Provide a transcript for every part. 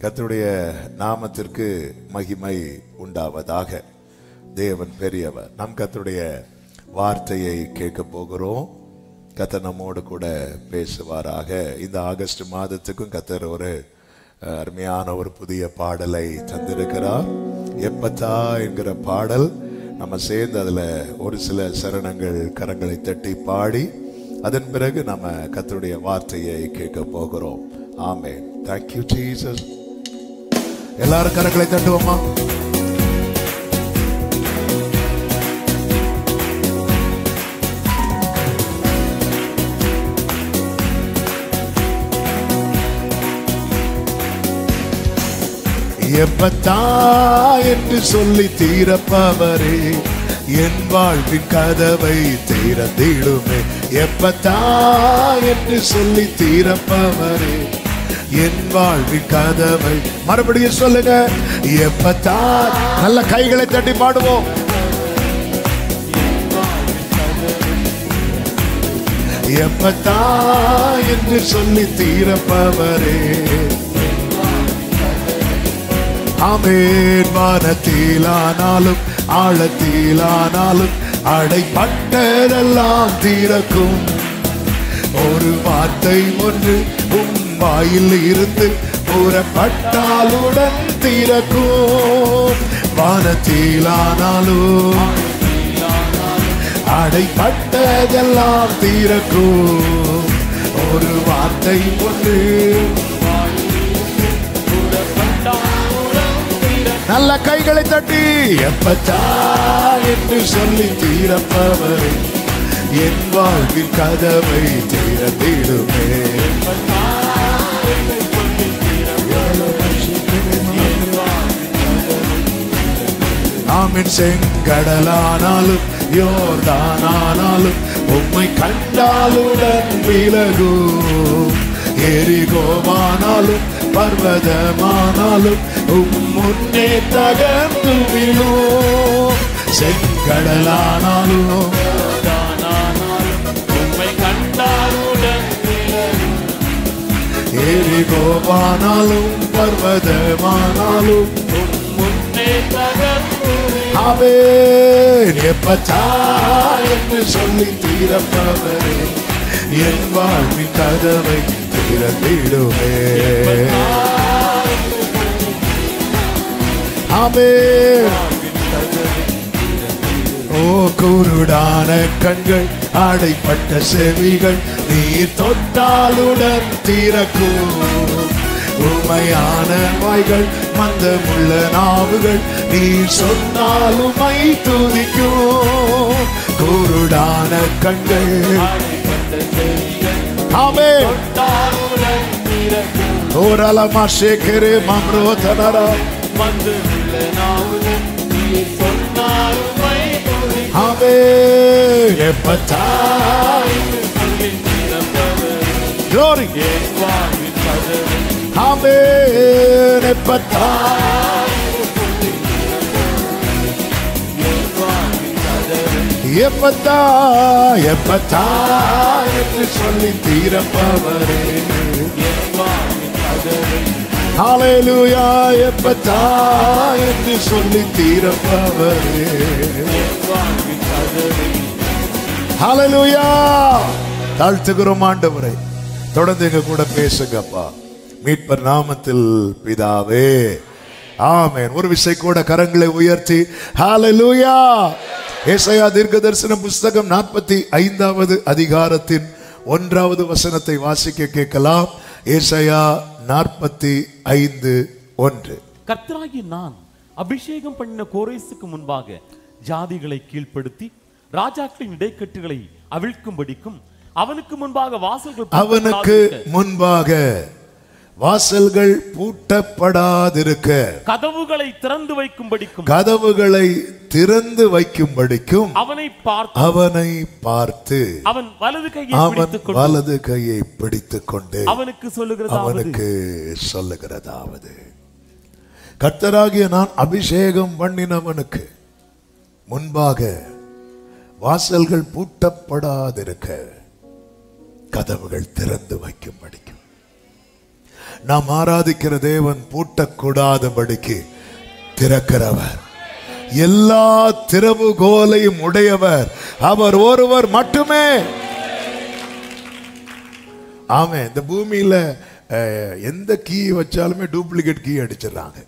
கர்த்தருடைய நாமத்திற்கு மகிமை உண்டாவதாக. தேவன் பெரியவர். நம் கர்த்தருடைய வார்த்தையை கேட்க போகிறோம். கர்த்தர் நம்மோடு கூட பேசுவாராக. இந்த ஆகஸ்ட் மாதத்துக்கும் கர்த்தர் ஒரு அருமையான ஒரு புதிய பாடலை தந்திருக்கிறார். எப்பத்தா என்கிற பாடல். நம்ம சேர்ந்து அதுல ஒரு சில சரணங்கள் கரங்களை தட்டி பாடி அதன் பிறகு நம்ம கர்த்தருடைய வார்த்தையை கேட்க போகிறோம். ஆமென். Thank you Jesus. எல்லாரும் கரங்களை தட்டுவோமா? எப்பத்தா என்று சொல்லி தீரப்பவரே, என் வாழ்வின் கதவை திறந்திடுமே. எப்பத்தா என்று சொல்லி தீரப்பவரே, என் வாழ்வின் கதவை. மறுபடியும் சொல்லுங்க. எப்பத்தா. நல்ல கைகளை தட்டி பாடுவோம். எப்பத்தா என்று சொல்லி தீரப்பவரே, ஆமென். வானத்திலானாலும் ஆழத்திலானாலும் அடைப்பட்டதெல்லாம் திறக்கும். ஒரு வார்த்தை ஒன்று உம் வாயில் இருந்து புறப்பட்டாலுடன் திறக்கும். வானத்திலானாலும் அடைப்பட்டதெல்லாம் திறக்கும். ஒரு வார்த்தை ஒன்று. நல்ல கைகளை தட்டி. எப்பத்தா என்று சொல்லி தீரப்பவரே, என் வாழ்வின் கதவை திறந்திடுமே. ஆமென். செங்கடலானாலும் யோர்தானானாலும் உம்மை கண்டாலுடன் விலகும். எரிகோவானாலும் பர்வதமானாலும் முன்னே தகர்ந்து விழும். செங்கடலானாலும் உம்மை கண்டாலுடன் எரிகோவானாலும் பர்வதமானாலும் முன்னே தகர்ந்து. ஆமென். எப்பத்தா என்று சொல்லி தீரப்பவரே, என் வாழ்வின் கதவை திறந்திடுமே. ஆமென். ஓ குருடான கண்கள், அடைப்பட்ட செவிகள் நீர் தொட்டாலுடன் திறக்கும். உமையான வாய்கள், மந்தமுள்ள நாவுகள் நீர் சொன்னாலுமை துதிக்கும். குருடான கண்கள், ஆமென். ஓரலமா சேகரே மம்ரோதனரா. ஆமென். எப்பத்தா. Glory. ஆமென். எப்பத்தா. எப்பத்தா எப்பத்தா என்று சொல்லி தீரப்பவரே, ஹல்லேலூயா. எப்பத்தா என்று சொல்லி தீரப்பவரே, ஹல்லேலூயா. தாழ்த்துகிறோம் ஆண்டவரே. தொடர்ந்து எங்க கூட பேசுங்கப்பா. மீட்பர் நாமத்தில் பிதாவே, ஆமென். ஒரு விசை கூட கரங்களை உயர்த்தி ஹல்லேலூயா. ஏசாயா தீர்க்கதரிசன புஸ்தகம் 45வது அதிகாரத்தின் 1வது வசனத்தை வாசிக்க கேட்கலாம். ஏசாயா 45:1. கர்த்தராகிய நான் அபிஷேகம் பண்ணின கோரேசுக்கு முன்பாக ஜாதிகளை கீழ்ப்படுத்தி ராஜாக்களின் இடைக்கட்டுகளை அவிழ்க்கும்படிக்கும் அவனுக்கு முன்பாக வாசல்கள் பூட்டப்படாதிருக்க கதவுகளை திறந்து வைக்கும்படிக்கும் அவனை பார்த்து அவன் வலது கையை பிடித்துக்கொண்டு அவனுக்கு சொல்லுகிறதாவது, கர்த்தராகிய நான் அபிஷேகம் பண்ணினவனுக்கு முன்பாக வாசல்கள் பூட்டப்படாதிருக்க கதவுகள் திறந்து வைக்கும்படிக்கும் நாம் ஆராதிக்கிற தேவன் பூட்டக்கூடாதபடிக்கு திறக்கிறவர், எல்லா திறவுகோலையும் உடையவர் அவர் ஒருவர் மட்டுமே. ஆமே. இந்த பூமியில எந்த கீ வச்சாலுமே டூப்ளிகேட் கீ அடிச்சிடறாங்க.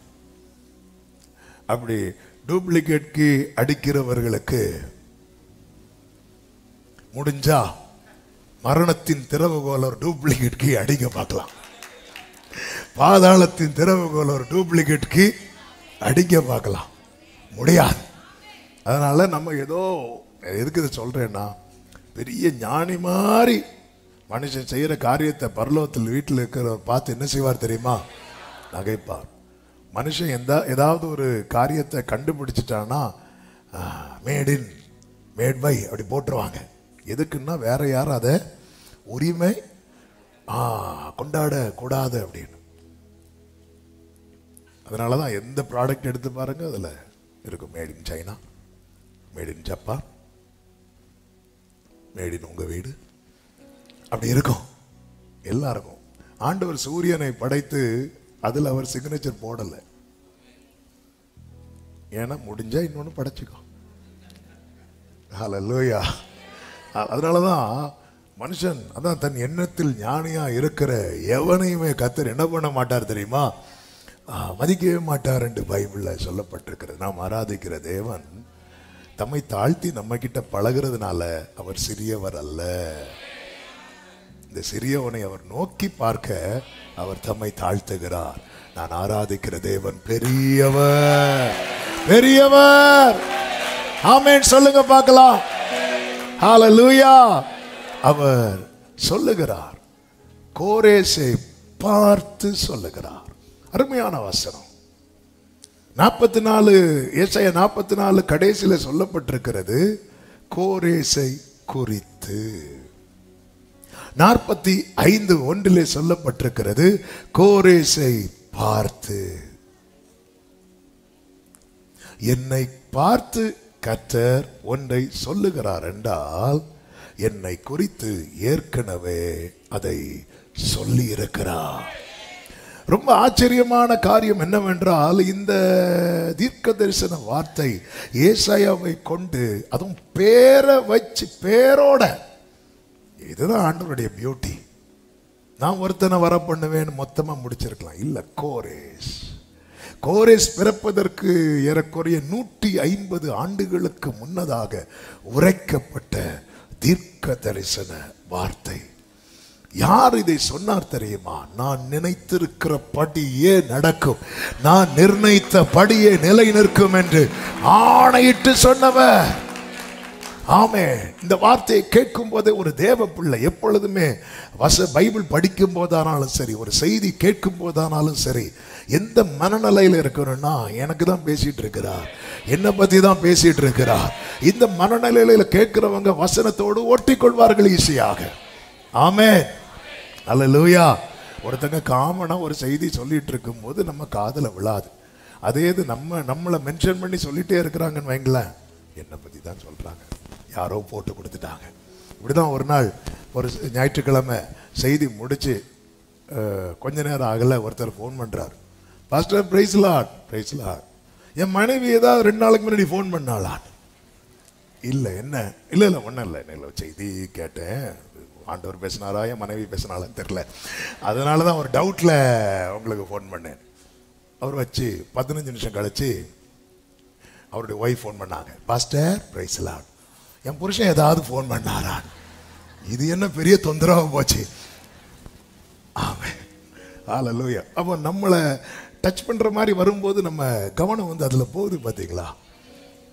அப்படி டூப்ளிகேட் கீ அடிக்கிறவர்களுக்கு முடிஞ்சா மரணத்தின் திறவுகோல் ஒரு டூப்ளிகேட் கீ அடிக்க பார்க்கலாம். பாதாளத்தின் திறவுகோல் ஒரு டூப்ளிகேட் கீ அடிக்க பார்க்கலாம். முடியாது. அதனால நம்ம ஏதோ எதுக்கு இதை சொல்றேன்னா, பெரிய ஞானி மாதிரி மனுஷன் செய்யற காரியத்தை பரலோகத்தில் வீட்டில் இருக்கிறவர் பார்த்து என்ன செய்வார் தெரியுமா? நகைப்பார். மனுஷன் ஏதாவது ஒரு காரியத்தை கண்டுபிடிச்சிட்டான்னா மேட் பை அப்படி போட்டுருவாங்க. எதுக்குன்னா வேற யாரும் அதை உரிமை கொண்டாட கூடாது அப்படின்னு. அதனாலதான் எந்த ப்ராடக்ட் எடுத்து பாருங்க, அதுல இருக்கும் made in China, made in Japan, made in உங்க வீடு, அப்படி இருக்கும் எல்லாருக்கும். ஆண்டவர் சூரியனை படைத்து அதுல அவர் சிக்னேச்சர் போடல. ஏன்னா முடிஞ்சா இன்னொன்னு படைச்சுக்கோ. ஹல்லேலூயா. அதனாலதான் மனுஷன் அதான் தன் எண்ணத்தில் ஞானியா இருக்கிற எவனையுமே கர்த்தர் என்ன பண்ண மாட்டார் தெரியுமா? மதிக்கவே மாட்டார் என்று பைபிள்ல சொல்லப்பட்டிருக்கிறது. நாம் ஆராதிக்கிற தேவன் தம்மை தாழ்த்தி நம்ம கிட்ட பழகிறதுனால அவர் சிறியவர் அல்ல. இந்த சிறியவனை அவர் நோக்கி பார்க்க அவர் தம்மை தாழ்த்துகிறார். நான் ஆராதிக்கிற தேவன் பெரியவர், பெரியவர். ஆமென் சொல்லுங்க பார்க்கலாம். ஹல்லேலூயா. அவர் சொல்லுகிறார், கோரேசை பார்த்து சொல்லுகிறார். அருமையான வசனம். 44 ஏசாயா 44 கடைசியில சொல்லப்பட்டிருக்கிறது கோரேசை குறித்து. 45:1 சொல்லப்பட்டிருக்கிறது கோரேசை பார்த்து. என்னை பார்த்து கர்த்தர் ஒன்றை சொல்லுகிறார் என்றால் என்னை குறித்து ஏற்கனவே அதை சொல்லி இருக்கிறார். ரொம்ப ஆச்சரியமான காரியம் என்னவென்றால், இந்த தீர்க்க தரிசன வார்த்தை ஏசாயாவை கொண்டு, அதுவும் பேரை வச்சு, பேரோட. இதுதான் ஆண்டவருடைய பியூட்டி. நான் ஒருத்தனை வர பண்ணுவேன்னு மொத்தமா முடிச்சிருக்கலாம். இல்ல, கோரேஸ் பிறப்பதற்கு ஏறக்குறைய 150 ஆண்டுகளுக்கு முன்னதாக உரைக்கப்பட்ட தீர்க்க தரிசன வார்த்தை. யார் இதை சொன்னார் தெரியுமா? நான் நினைத்திருக்கிற படியே நடக்கும், நான் நிர்ணயித்த படியே நிலை நிற்கும் என்று ஆணையிட்டு சொன்னவர். ஆமே. இந்த வார்த்தையை கேட்கும் போதே ஒரு தேவ பிள்ளை எப்பொழுதுமே பைபிள் படிக்கும் போதானாலும் சரி, ஒரு செய்தி கேட்கும் போதானாலும் சரி, எந்த மனநிலையில் இருக்கணும்னா, எனக்கு தான் பேசிட்டு இருக்கிறார், என்னை பத்தி தான் பேசிட்டு இருக்கிறார். இந்த மனநிலையில கேட்கிறவங்க வசனத்தோடு ஒட்டிக்கொள்வார்கள் ஈஸியாக. ஆமே. அல்லேலூயா. ஒருத்தங்க காமனா ஒரு செய்தி சொல்லிட்டு இருக்கும் போது நம்ம காதுல விழாது. அதே இது நம்மளை மென்ஷன் பண்ணி சொல்லிட்டே இருக்கிறாங்கன்னு வைங்களேன், என்னை பத்தி தான் சொல்றாங்க, யாரோ போட்டு கொடுத்துட்டாங்க. இப்படிதான் ஒரு நாள் ஒரு ஞாயிற்றுக்கிழமை செய்தி முடிச்சு கொஞ்ச நேரம் ஆகல, ஒருத்தர் ஃபோன் பண்றாரு, pastor praise lord, praise lord. என் மனைவி ஏதாவது 2 நாளைக்கு முன்னாடி ஃபோன் பண்ணாளான். இல்ல என்ன, இல்ல இல்ல ஒன்றும் இல்லை, செய்தி கேட்டேன், ஆண்டவர் பேசினாரா என் மனைவி பேசினாலான்னு தெரியல, அதனால தான் ஒரு டவுட்ல உங்களுக்கு ஃபோன் பண்ணேன். அவர் வச்சு 15 நிமிஷம் கழிச்சு அவருடைய ஒய்ஃப் ஃபோன் பண்ணாங்க, பாஸ்டர் பிரைஸ் லார்ட், என் புருஷன் ஏதாவது ஃபோன் பண்ணாரான். இது என்ன பெரிய தொந்தரவு போச்சு. ஆமென். ஹல்லேலூயா. அப்போ நம்மளை டச் பண்ற மாதிரி வரும்போது நம்ம கவனம் வந்து அதுல போகுது பாத்தீங்களா?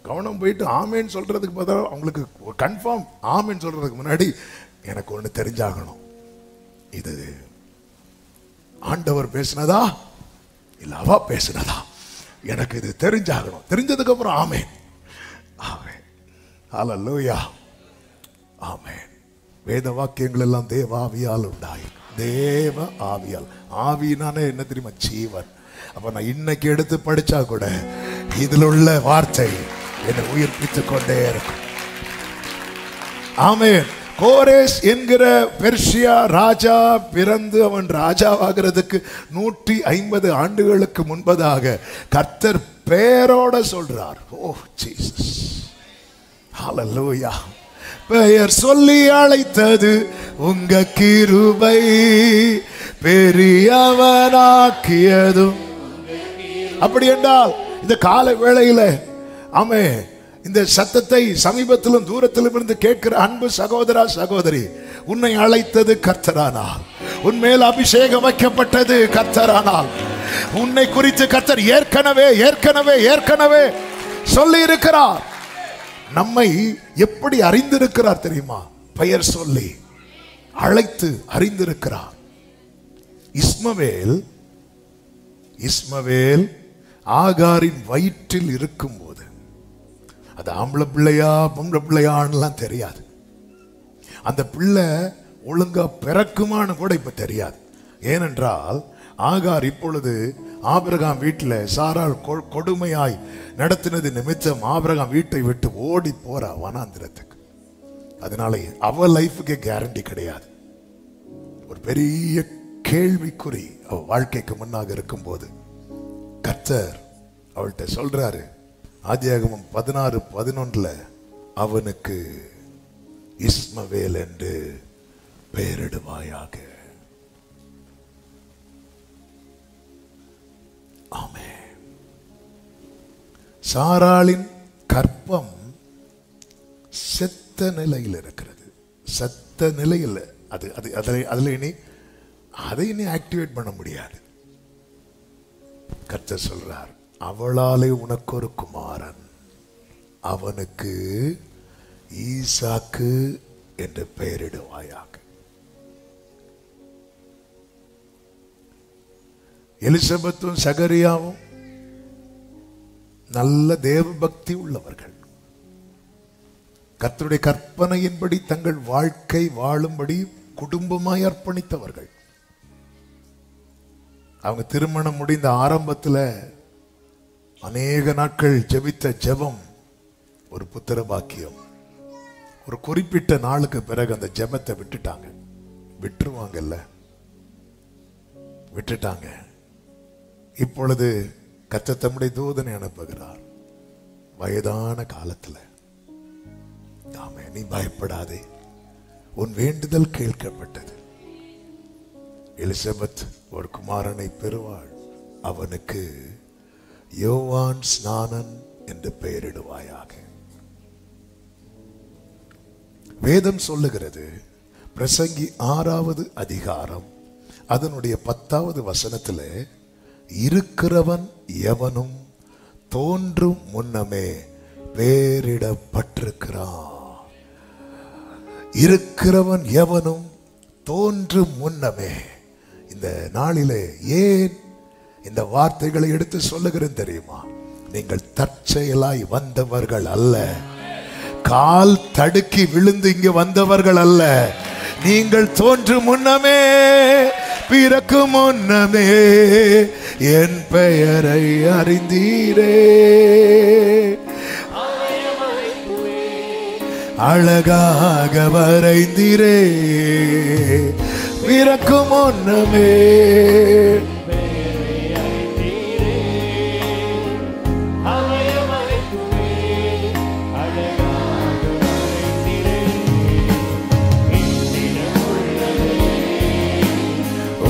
கவனம் போயிட்டு ஆமேன்னு சொல்றதுக்கு பதிலா அவங்களுக்கு கன்ஃபார்ம் ஆமேன்னு சொல்றதுக்கு முன்னாடி எனக்கு ஒண்ணு தெரிஞ்சாகணும், இது ஆண்டவர் பேசினதா இல்ல அவ பேசினதா, எனக்கு இது தெரிஞ்சாகணும். தெரிஞ்சதுக்கு அப்புறம் ஆமேன். ஆமென். ஹல்லேலூயா. ஆமென். வேத வாக்கியங்கள் எல்லாம் தேவ ஆவியால் உண்டாய், தேவ ஆவியால். ஆவினானே என்ன தெரியுமா? ஜீவன். அப்ப நான் இன்னைக்கு எடுத்து படிச்சா கூட இதில் உள்ள வார்த்தை என்னை உயிர்ப்பித்துக் கொண்டே இருக்கும். ஆமென். கோரேஸ் என்கிற பெர்ஷியா ராஜா பிறந்து அவன் ராஜாவாகிறதுக்கு 150 ஆண்டுகளுக்கு முன்பதாக கர்த்தர் பெயரோட சொல்றார். ஓ ஜீசஸ், ஹல்லேலூயா. பெயர் சொல்லி அழைத்தது உங்க கிருபை, பெரியவனாக்கியதும். அப்படி என்றால் இந்த கால வேளையில ஆமே, இந்த சத்தத்தை சமீபத்திலும் தூரத்திலும் இருந்து கேட்கிற அன்பு சகோதரா சகோதரி, உன்னை அழைத்தது கர்த்தரானால், உன்மேல் அபிஷேகம் வைக்கப்பட்டது கர்த்தரானால், உன்னை குறித்து கர்த்தர் ஏற்கனவே ஏற்கனவே ஏற்கனவே சொல்லி இருக்கிறார். நம்மை எப்படி அறிந்திருக்கிறார் தெரியுமா? பெயர் சொல்லி அழைத்து அறிந்திருக்கிறார். இஸ்மவேல் ஆகாரின் வயிற்றில் இருக்கும் போது, அது ஆம்பளை பிள்ளையா பொம்பளை பிள்ளையான்லாம் தெரியாது. அந்த பிள்ளை ஒழுங்கா பிறக்குமான்னு கூட இப்ப தெரியாது. ஏனென்றால் ஆகார் இப்பொழுது ஆபிரகாம் வீட்டில் சாராள் கொடுமையாய் நடத்தினது நிமித்தம் ஆபிரகாம் வீட்டை விட்டு ஓடி போறா வனாந்திரத்துக்கு. அதனால அவ லைஃபுக்கு கேரண்டி கிடையாது. ஒரு பெரிய கேள்விக்குறி அவ வாழ்க்கைக்கு முன்னாக இருக்கும் போது கர்த்தர் அவள்கிட்ட சொல்றாரு, ஆதியாகமம் 16:11, அவனுக்கு இஸ்மவேல் என்று பெயரிடுவாயாக. ஆமென். சாராளின் கற்பம் செத்த நிலையில் இருக்கிறது. செத்த நிலையில் அதுல இனி அதை இனி ஆக்டிவேட் பண்ண முடியாது. கர்த்தர் சொல்றார், அவளாலே உனக்கு ஒரு குமாரன், அவனுக்கு ஈசாக்கு என்று பெயரிடுவாயாக. எலிசபெத்தும் சகரியாவும் நல்ல தேவ பக்தி உள்ளவர்கள். கர்த்தருடைய கற்பனையின்படி தங்கள் வாழ்க்கை வாழும்படி குடும்பமாய் அர்ப்பணித்தவர்கள். அவங்க திருமணம் முடிந்த ஆரம்பத்தில் அநேக நாட்கள் ஜெபித்த ஜெபம் ஒரு புத்திர பாக்கியம். ஒரு குறிப்பிட்ட நாளுக்கு பிறகு அந்த ஜெபத்தை விட்டுட்டாங்க. இப்பொழுது கர்த்தர் தம்முடைய தூதனை அனுப்புகிறார். வயதான காலத்தில், ஆமே, நீ பயப்படாதே, உன் வேண்டுதல் கேட்கப்பட்டது. எலிசபெத் ஒரு குமாரனை பெறுவாள், அவனுக்கு யோவான் ஸ்நானன் என்று பெயரிடுவாயாக. வேதம் சொல்லுகிறது, பிரசங்கி 6வது அதிகாரம் அதனுடைய 10வது வசனத்தில், இருக்கிறவன் எவனும் தோன்றும் முன்னமே பெயரிடப்பட்டிருக்கிறான். இருக்கிறவன் எவனும் தோன்றும் முன்னமே. இந்த நாளிலே ஏன் இந்த வார்த்தைகளை எடுத்து சொல்லுகிறேன் தெரியுமா? நீங்கள் தற்செயலாய் வந்தவர்கள் அல்ல, கால் தடுக்கி விழுந்து இங்கு வந்தவர்கள் அல்ல. நீங்கள் தோன்றும் முன்னமே, பிறக்கும் முன்னமே என் பெயரை அறிந்தீரே, அழகாக வரைந்தீரே, பிறக்கும் முன்னமே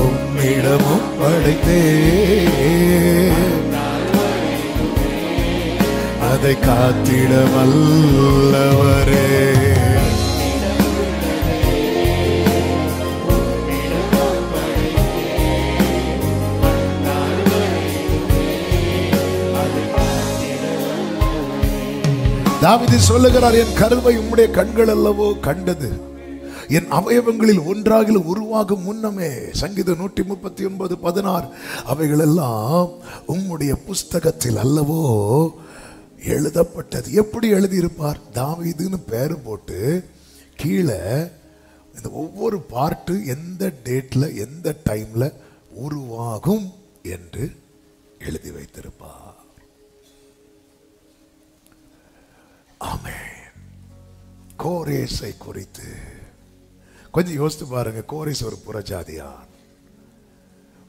உம்மிடமும் படைத்தே, அதை காத்திட வல்லவரே. தாவீது சொல்லுகிறார், என் கருவை உம்முடைய கண்கள் அல்லவோ கண்டது, என் அவயவங்களில் ஒன்றாகிலும் உருவாகும் முன்னமே. சங்கீதம் 139:16. அவைகள் எல்லாம் உம்முடைய புஸ்தகத்தில் அல்லவோ எழுதப்பட்டது. எப்படி எழுதியிருப்பார்? தாவீதுன்னு பேரு போட்டு கீழே இந்த ஒவ்வொரு பார்ட்டு எந்த டேட்ல எந்த டைம்ல உருவாகும் என்று எழுதி வைத்திருப்பார். ஆமென். கோரேசை குறித்து கொஞ்சம் யோசித்து பாருங்க. கோரேஸ் ஒரு புறஜாதியான்,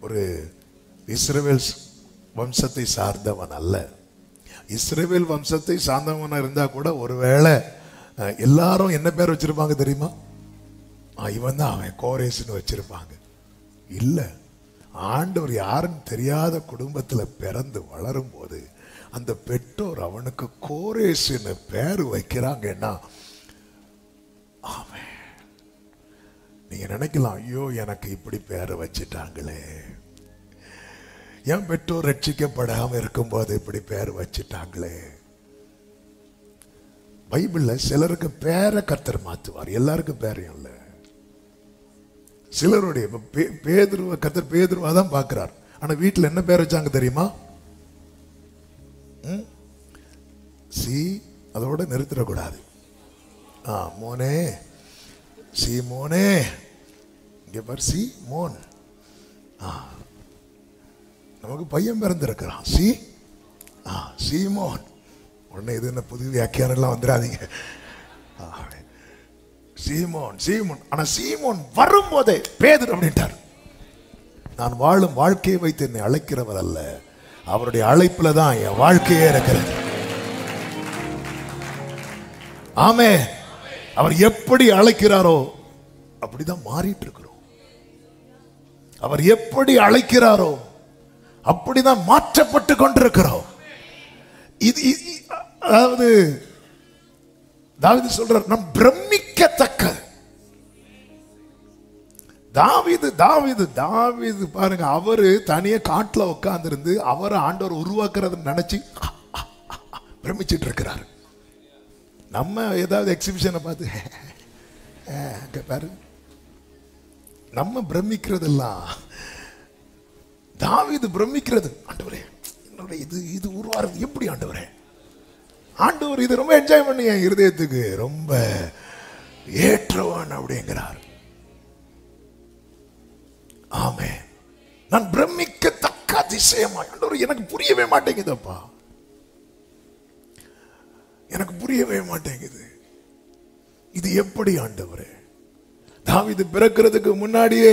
ஒரு இஸ்ரவேல் வம்சத்தை சார்ந்தவன் அல்ல. இஸ்ரவேல் வம்சத்தை சார்ந்தவனா இருந்தா கூட ஒருவேளை எல்லாரும் என்ன பேர் வச்சிருப்பாங்க தெரியுமா? இவன் தான் அவன், கோரேஸ்னு வச்சிருப்பாங்க. இல்ல, ஆண்டவர் யாருன்னு தெரியாத குடும்பத்துல பிறந்து வளரும் போது அந்த பெற்றோர் அவனுக்கு கோரேஸ்னு பேர் வைக்கிறாங்கன்னா, அவன் நீங்க நினைக்கலாம், ஐயோ எனக்கு இப்படி பேரை வச்சிட்டாங்களே, என் பெற்றோர் ரட்சிக்கப்படாம இருக்கும்போது இப்படி பேர் வச்சிட்டாங்களே. பைபிள்ல சிலருக்கு பேரை கர்த்தர் மாத்துவார், எல்லாருக்கும் பேரையும் இல்ல. சிலருடைய பேதுருவ கர்த்தர் பேதுருவா தான் பார்க்கிறார். ஆனா வீட்டுல என்ன பேர் வச்சாங்க தெரியுமா? சி, அதோட நிறுத்திடக்கூடாது. மோனே, சி மோனே, இங்க பாரு, சி மோன். நமக்கு பையன் பிறந்திருக்கிறான், சீமோன். உடனே இது என்ன புது வியாக்கியானம் எல்லாம் வந்துடாதீங்க. சீமோன் சீமோன். ஆனா சீமோன் வரும்போதே பேதுரு அப்படின்ட்டார். நான் வாழும் வாழ்க்கையை வைத்து என்னை அழைக்கிறவர் அல்ல, அவருடைய அழைப்புல தான் என் வாழ்க்கையே இருக்கிறது. ஆமே. அவர் எப்படி அழைக்கிறாரோ அப்படிதான் மாறிட்டு இருக்கிறோம். அவர் எப்படி அழைக்கிறாரோ அப்படிதான் மாற்றப்பட்டு கொண்டிருக்கிறோம். இது அதாவது தாவீது சொல்றார், நம் பிரமிக்கத்தக்க. தாவீது பாருங்க, அவரு தனியே காட்டுல உட்கார்ந்து இருந்து அவரை ஆண்டவர் உருவாக்குறத நினைச்சு பிரமிச்சிட்டு இருக்கிறார். நம்ம ஏதாவது எக்ஸிபிஷனை பார்த்து பாரு, நம்ம பிரமிக்கிறதெல்லாம். தாவீது பிரமிக்கிறது, ஆண்டவரே இது உருவாறது எப்படி ஆண்டவரே? ஆண்டவர் இது ரொம்ப என்ஜாய் பண்ணி என் இருதயத்துக்கு ரொம்ப ஏற்றவன் அப்படிங்கிறார். ஆமே. நான் பிரமிக்கத்தக்க அதிசயமா, ஆண்டவர் எனக்கு புரியவே மாட்டேங்குதப்பா, எனக்கு புரியவே மாட்டேங்குது, இது எப்படி ஆண்டவரே? தாவீது பிறக்கிறதுக்கு முன்னாடியே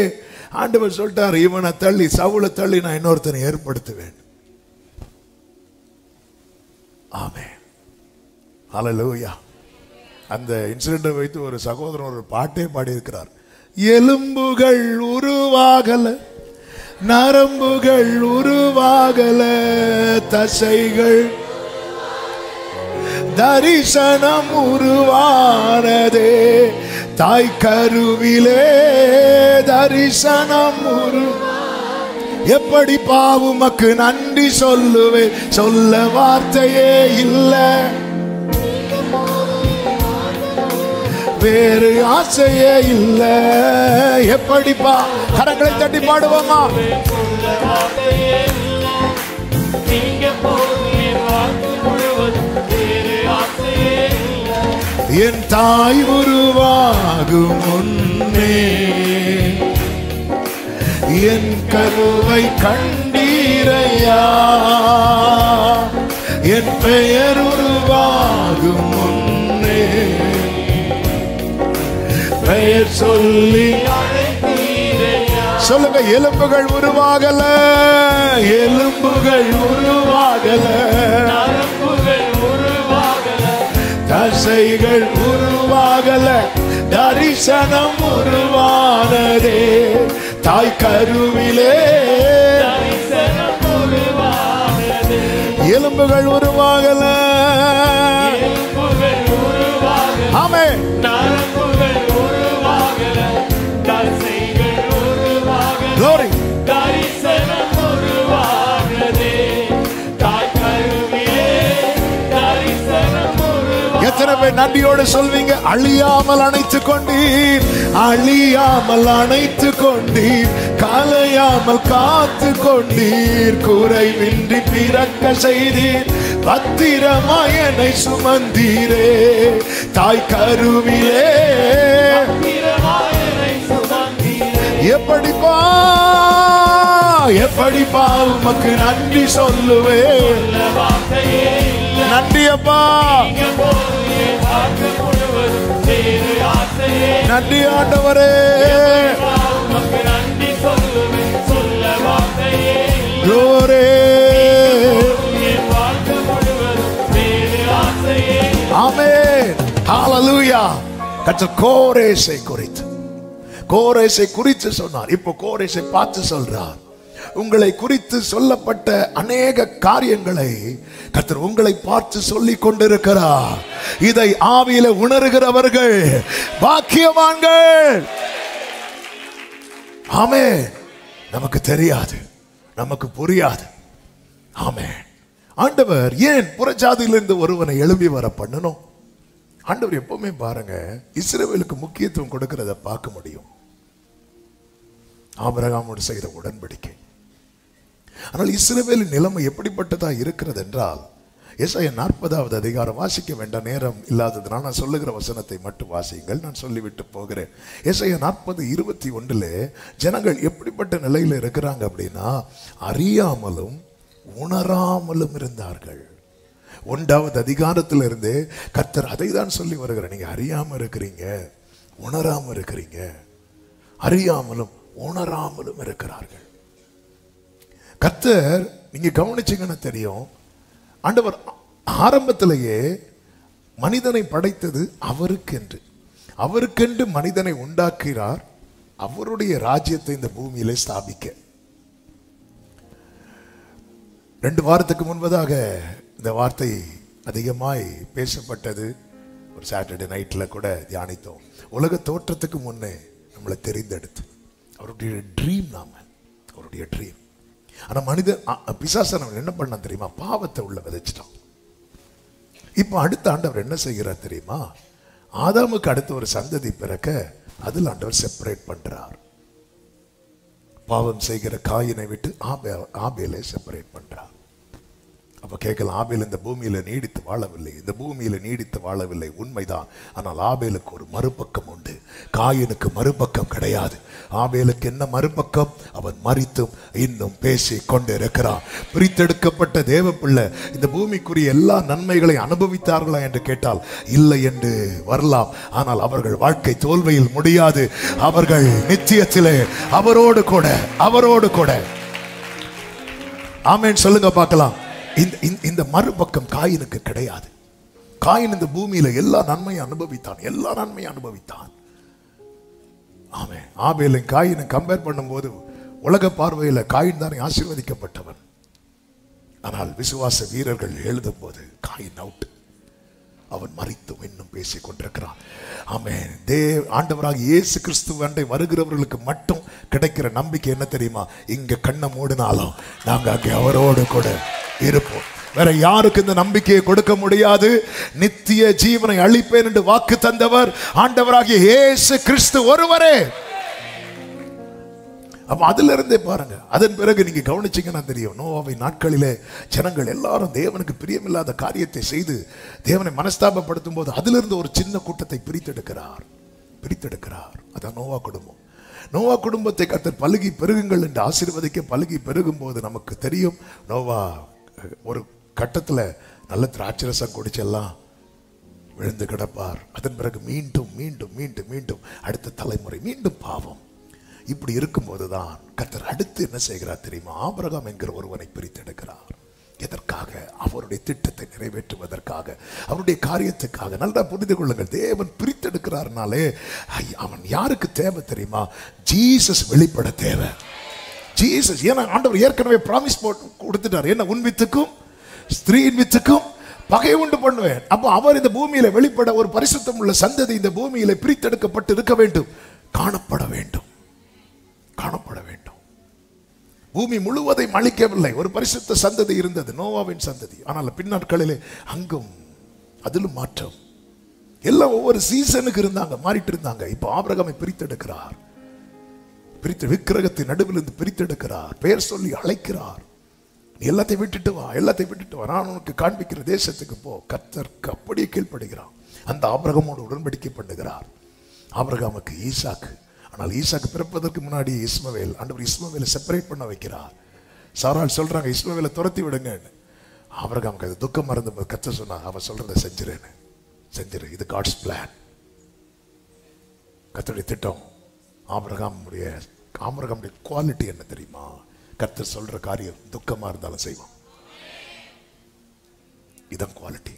ஆண்டவர் சொல்லிட்டார், இவனை தள்ளி சவுலை தள்ளி நான் இன்னொருத்தனை ஏற்படுத்துவேன். ஆமென். ஹல்லேலூயா. அந்த இன்சிடென்ட்டை வைத்து ஒரு சகோதரன் ஒரு பாட்டே பாடி இருக்கிறார். எலும்புகள் உருவாகல, நரம்புகள் உருவாகல, தசைகள் தரிசனம் உருவானதே, தாய் கருவிலே தரிசனம் எப்படி பாவுமக்கு நன்றி சொல்லுவேன், சொல்ல வார்த்தையே இல்லை, வேறு ஆசையே இல்லை. எப்படிப்பா? கரங்களை தட்டி பாடுவோமா? என் தாய் உருவாகும் முன்னே என் கருவை கண்டீரையா, என் பெயர் உருவாகும் முன்னே பெயர் சொல்லி சொல்லுங்க. எலும்புகள் உருவாகல, எலும்புகள் உருவாகல, தசைகள் உருவாகல, தரிசனம் உருவானதே, தாய் கருவிலே எலும்புகள் உருவாகல. ஆமே. Glory. எத்தனை பேர் நன்றியோடு சொல்வீங்க? அழியாமல் அணைத்துக் கொண்டீர், அழியாமல் அணைத்துக் கொண்டீர், கலையாமல் காத்து கொண்டீர், குறைவின்றி பிறக்க செய்தீர், பத்திரமாய் என்னை சுமந்தீரே, தாய் கருவிலே எப்படிப்பா எப்படிப்பா உமக்கு நன்றி சொல்லுவேன். நன்றி அப்பா. நன்றி ஆண்டவரே. Glory. Amen. Hallelujah. கர்த்தர் கோரேசை குறித்து சொன்னார். இப்போ கோரேசை பார்த்து சொல்றார். உங்களை குறித்து சொல்லப்பட்ட அநேக காரியங்களை கர்த்தர் உங்களை பார்த்து சொல்லிக் கொண்டிருக்கிறார். இதை ஆவியில உணர்கிறவர்கள் பாக்கியவான்கள். ஆமென். நமக்கு தெரியாது, நமக்கு புரியாது. ஆமென். ஆண்டவர் ஏன் புறஜாதியிலிருந்து ஒருவனை எழும்பி வர பண்ணணும்? ஆண்டவர் எப்பவுமே பாருங்க, இஸ்ரவேலுக்கு முக்கியத்துவம் கொடுக்கிறத பார்க்க முடியும். ஆபிரகாமோடு செய்த உடன்படிக்கை. ஆனால் இஸ்ரவேலின் நிலைமை எப்படிப்பட்டதா இருக்கிறது என்றால், ஏசாயா 40வது அதிகாரம் வாசிக்க வேண்டாம், நேரம் இல்லாததுனால் நான் சொல்லுகிற வசனத்தை மட்டும் வாசியுங்கள், நான் சொல்லிவிட்டு போகிறேன். ஏசாயா 40:21 ஜனங்கள் எப்படிப்பட்ட நிலையில் இருக்கிறாங்க அப்படின்னா, அறியாமலும் உணராமலும் இருந்தார்கள். 1வது அதிகாரத்தில் இருந்து கர்த்தர் அதை தான் சொல்லி வருகிறார். நீங்க அறியாம இருக்கிறீங்க, உணராம இருக்கிறீங்க, அறியாமலும் உணராமலும் இருக்கிறார்கள். கர்த்தர் நீங்க கவனிச்சீங்கன்னா தெரியும், ஆண்டவர் ஆரம்பத்திலேயே மனிதனை படைத்தது அவருக்கென்று மனிதனை உண்டாக்குகிறார், அவருடைய ராஜ்யத்தை இந்த பூமியிலே ஸ்தாபிக்க. 2 வாரத்துக்கு முன்பதாக இந்த வார்த்தை அதிகமாய் பேசப்பட்டது. ஒரு சாட்டர்டே நைட்ல கூட தியானித்தோம். உலக தோற்றத்துக்கு முன்னே நம்மளை தெரிந்தெடுத்து அவருடைய ட்ரீம், அவருடைய ட்ரீம். ஆனா மனிதன் பிசாசன் என்ன பண்ண தெரியுமா? பாவத்தை உள்ள விதைச்சிட்டான். இப்ப அடுத்த ஆண்டவர் என்ன செய்கிறார் தெரியுமா? ஆதாமுக்கு அடுத்த ஒரு சந்ததி பிறக்க அதில் ஆண்டவர் செப்பரேட் பண்றார். பாவம் செய்கிற காயினை விட்டு ஆபேலை செப்பரேட் பண்றார். அப்ப கேட்கலாம், ஆபேல் இந்த பூமியில நீடித்து வாழவில்லை. இந்த பூமியில நீடித்து வாழவில்லை உண்மைதான். ஆனால் ஆபேலுக்கு ஒரு மறுபக்கம் உண்டு, காயினுக்கு மறுபக்கம் கிடையாது. ஆபேலுக்கு என்ன மறுபக்கம்? அவன் மரித்தும் இன்னும் பேசி கொண்டு இருக்கிறான். பிரித்தெடுக்கப்பட்ட தேவ பிள்ளை இந்த பூமிக்குரிய எல்லா நன்மைகளை அனுபவித்தார்களா என்று கேட்டால் இல்லை என்று வரலாம். ஆனால் அவர்கள் வாழ்க்கை தோல்வியில் முடியாது. அவர்கள் நித்தியத்திலே அவரோடு கூட. ஆமென் சொல்லுங்க பார்க்கலாம். இந்த மறுபக்கம் காயினுக்கு கிடையாது. காயின் இந்த பூமியில எல்லா நன்மையும் அனுபவித்தான். ஆமென். ஆபேலும் காயினை கம்பேர் பண்ணும்போது உலக பார்வையில காயின் தானே ஆசீர்வதிக்கப்பட்டவன். ஆனால் விசுவாச வீரர்கள் எழுதும் போது காயின் அவுட். அவன் மரித்தும் இன்னும் பேசிக் கொண்டிருக்கிறான். ஆமென். ஆண்டவராக இயேசு கிறிஸ்து அண்டை வருகிறவர்களுக்கு மட்டும் கிடைக்கிற நம்பிக்கை என்ன தெரியுமா? இங்க கண்ணை மூடினாலும் நாங்க அங்கே அவரோடு கூட இருப்போம். வேற யாருக்கு இந்த நம்பிக்கையை கொடுக்க முடியாது. நித்திய ஜீவனை அளிப்பேன் என்று வாக்கு தந்தவர் ஆண்டவராகிய இயேசு கிறிஸ்து ஒருவரே. அப்ப அதுல இருந்தே பாருங்க. அதன் பிறகு நீங்க கவனிச்சீங்கன்னா தெரியும், நோவாவின் நாட்களிலே ஜனங்கள் எல்லாரும் தேவனுக்கு பிரியமில்லாத காரியத்தை செய்து தேவனை மனஸ்தாபப்படுத்தும் போது அதிலிருந்து ஒரு சின்ன கூட்டத்தை பிரித்தெடுக்கிறார். அதான் நோவா குடும்பம். நோவா குடும்பத்தை கர்த்தர் பலுகி பெருகுங்கள் என்று ஆசீர்வதிக்க பலுகி பெருகும் போது நமக்கு தெரியும், நோவா ஒரு கட்டத்துல நல்ல திராட்சரசம் குடிச்செல்லாம் விழுந்து கிடப்பார். அதன் பிறகு மீண்டும் மீண்டும் மீண்டும் மீண்டும் அடுத்த தலைமுறை மீண்டும் பாவம். இப்படி இருக்கும்போதுதான் கர்த்தர் அடுத்து என்ன செய்கிறார் தெரியுமா? ஆபிரகாம் என்கிற ஒருவனை பிரித்தெடுக்கிறார். எதற்காக? அவருடைய திட்டத்தை நிறைவேற்றுவதற்காக, அவருடைய காரியத்துக்காக. நல்லா புரிந்து கொள்ளுங்கள், தேவன் பிரித்தெடுக்கிறார்னாலே அவன் யாருக்கு தேவை தெரியுமா? ஜீசஸ் வெளிப்பட தேவை. ஜீசஸ். ஏன்னா ஆண்டவர் ஏற்கனவே பிராமிஸ் கொடுத்துட்டார். என்ன? உன் வித்துக்கும் ஸ்திரீயின் வித்துக்கும் பகை உண்டு பண்ணுவேன். அப்போ அவர் இந்த பூமியில வெளிப்பட ஒரு பரிசுத்தம் உள்ள சந்ததி இந்த பூமியில பிரித்தெடுக்கப்பட்டு இருக்க வேண்டும், காணப்பட வேண்டும். பூமி முழுவதையும் அழிக்கவில்லை. ஒரு பரிசுத்த சந்ததி இருந்தது, நோவாவின் சந்ததி. ஆனால் பின்னாட்களிலே அங்கும் அதிலும் மாற்றம். எல்லாம் ஒவ்வொரு சீசனுக்கு இருந்தாங்க, மாறிட்டு இருந்தாங்க. இப்போ ஆபிரகாமை பிரித்தெடுக்கிறார். விக்கிரகத்தின் நடுவில் இருந்து பிரித்தெடுக்கிறார். பெயர் சொல்லி அழைக்கிறார். நீ எல்லாத்தையும் விட்டுட்டு வா, நான் உனக்கு காண்பிக்கிற தேசத்துக்கு போ. கர்த்தருக்கு அப்படியே கீழ்ப்படுகிறான். அந்த ஆபிரகாமோடு உடன்படிக்கை பண்ணுகிறார். ஆபிரகாமுக்கு ஈசாக்கு. ஆனால் ஈசாக்கு பிறப்பதற்கு முன்னாடி இஸ்மவேல். ஆண்டவர் இஸ்மவேலை செப்பரேட் பண்ண வைக்கிறார். சாராள் சொல்றாங்க, இஸ்மவேலை துரத்தி விடுங்க. ஆபிரகாமுக்கு அது துக்கம் மறந்து கர்த்தர் சொன்னார், அவன் சொல்றதை செஞ்சிரு. இது காட்ஸ் பிளான். கர்த்தருடைய திட்டம். ஆபிரகாமுடைய குவாலிட்டி என்ன தெரியுமா? கர்த்தர் சொல்ற காரியம் துக்கமா இருந்தாலும் செய்வான். இதான் குவாலிட்டி.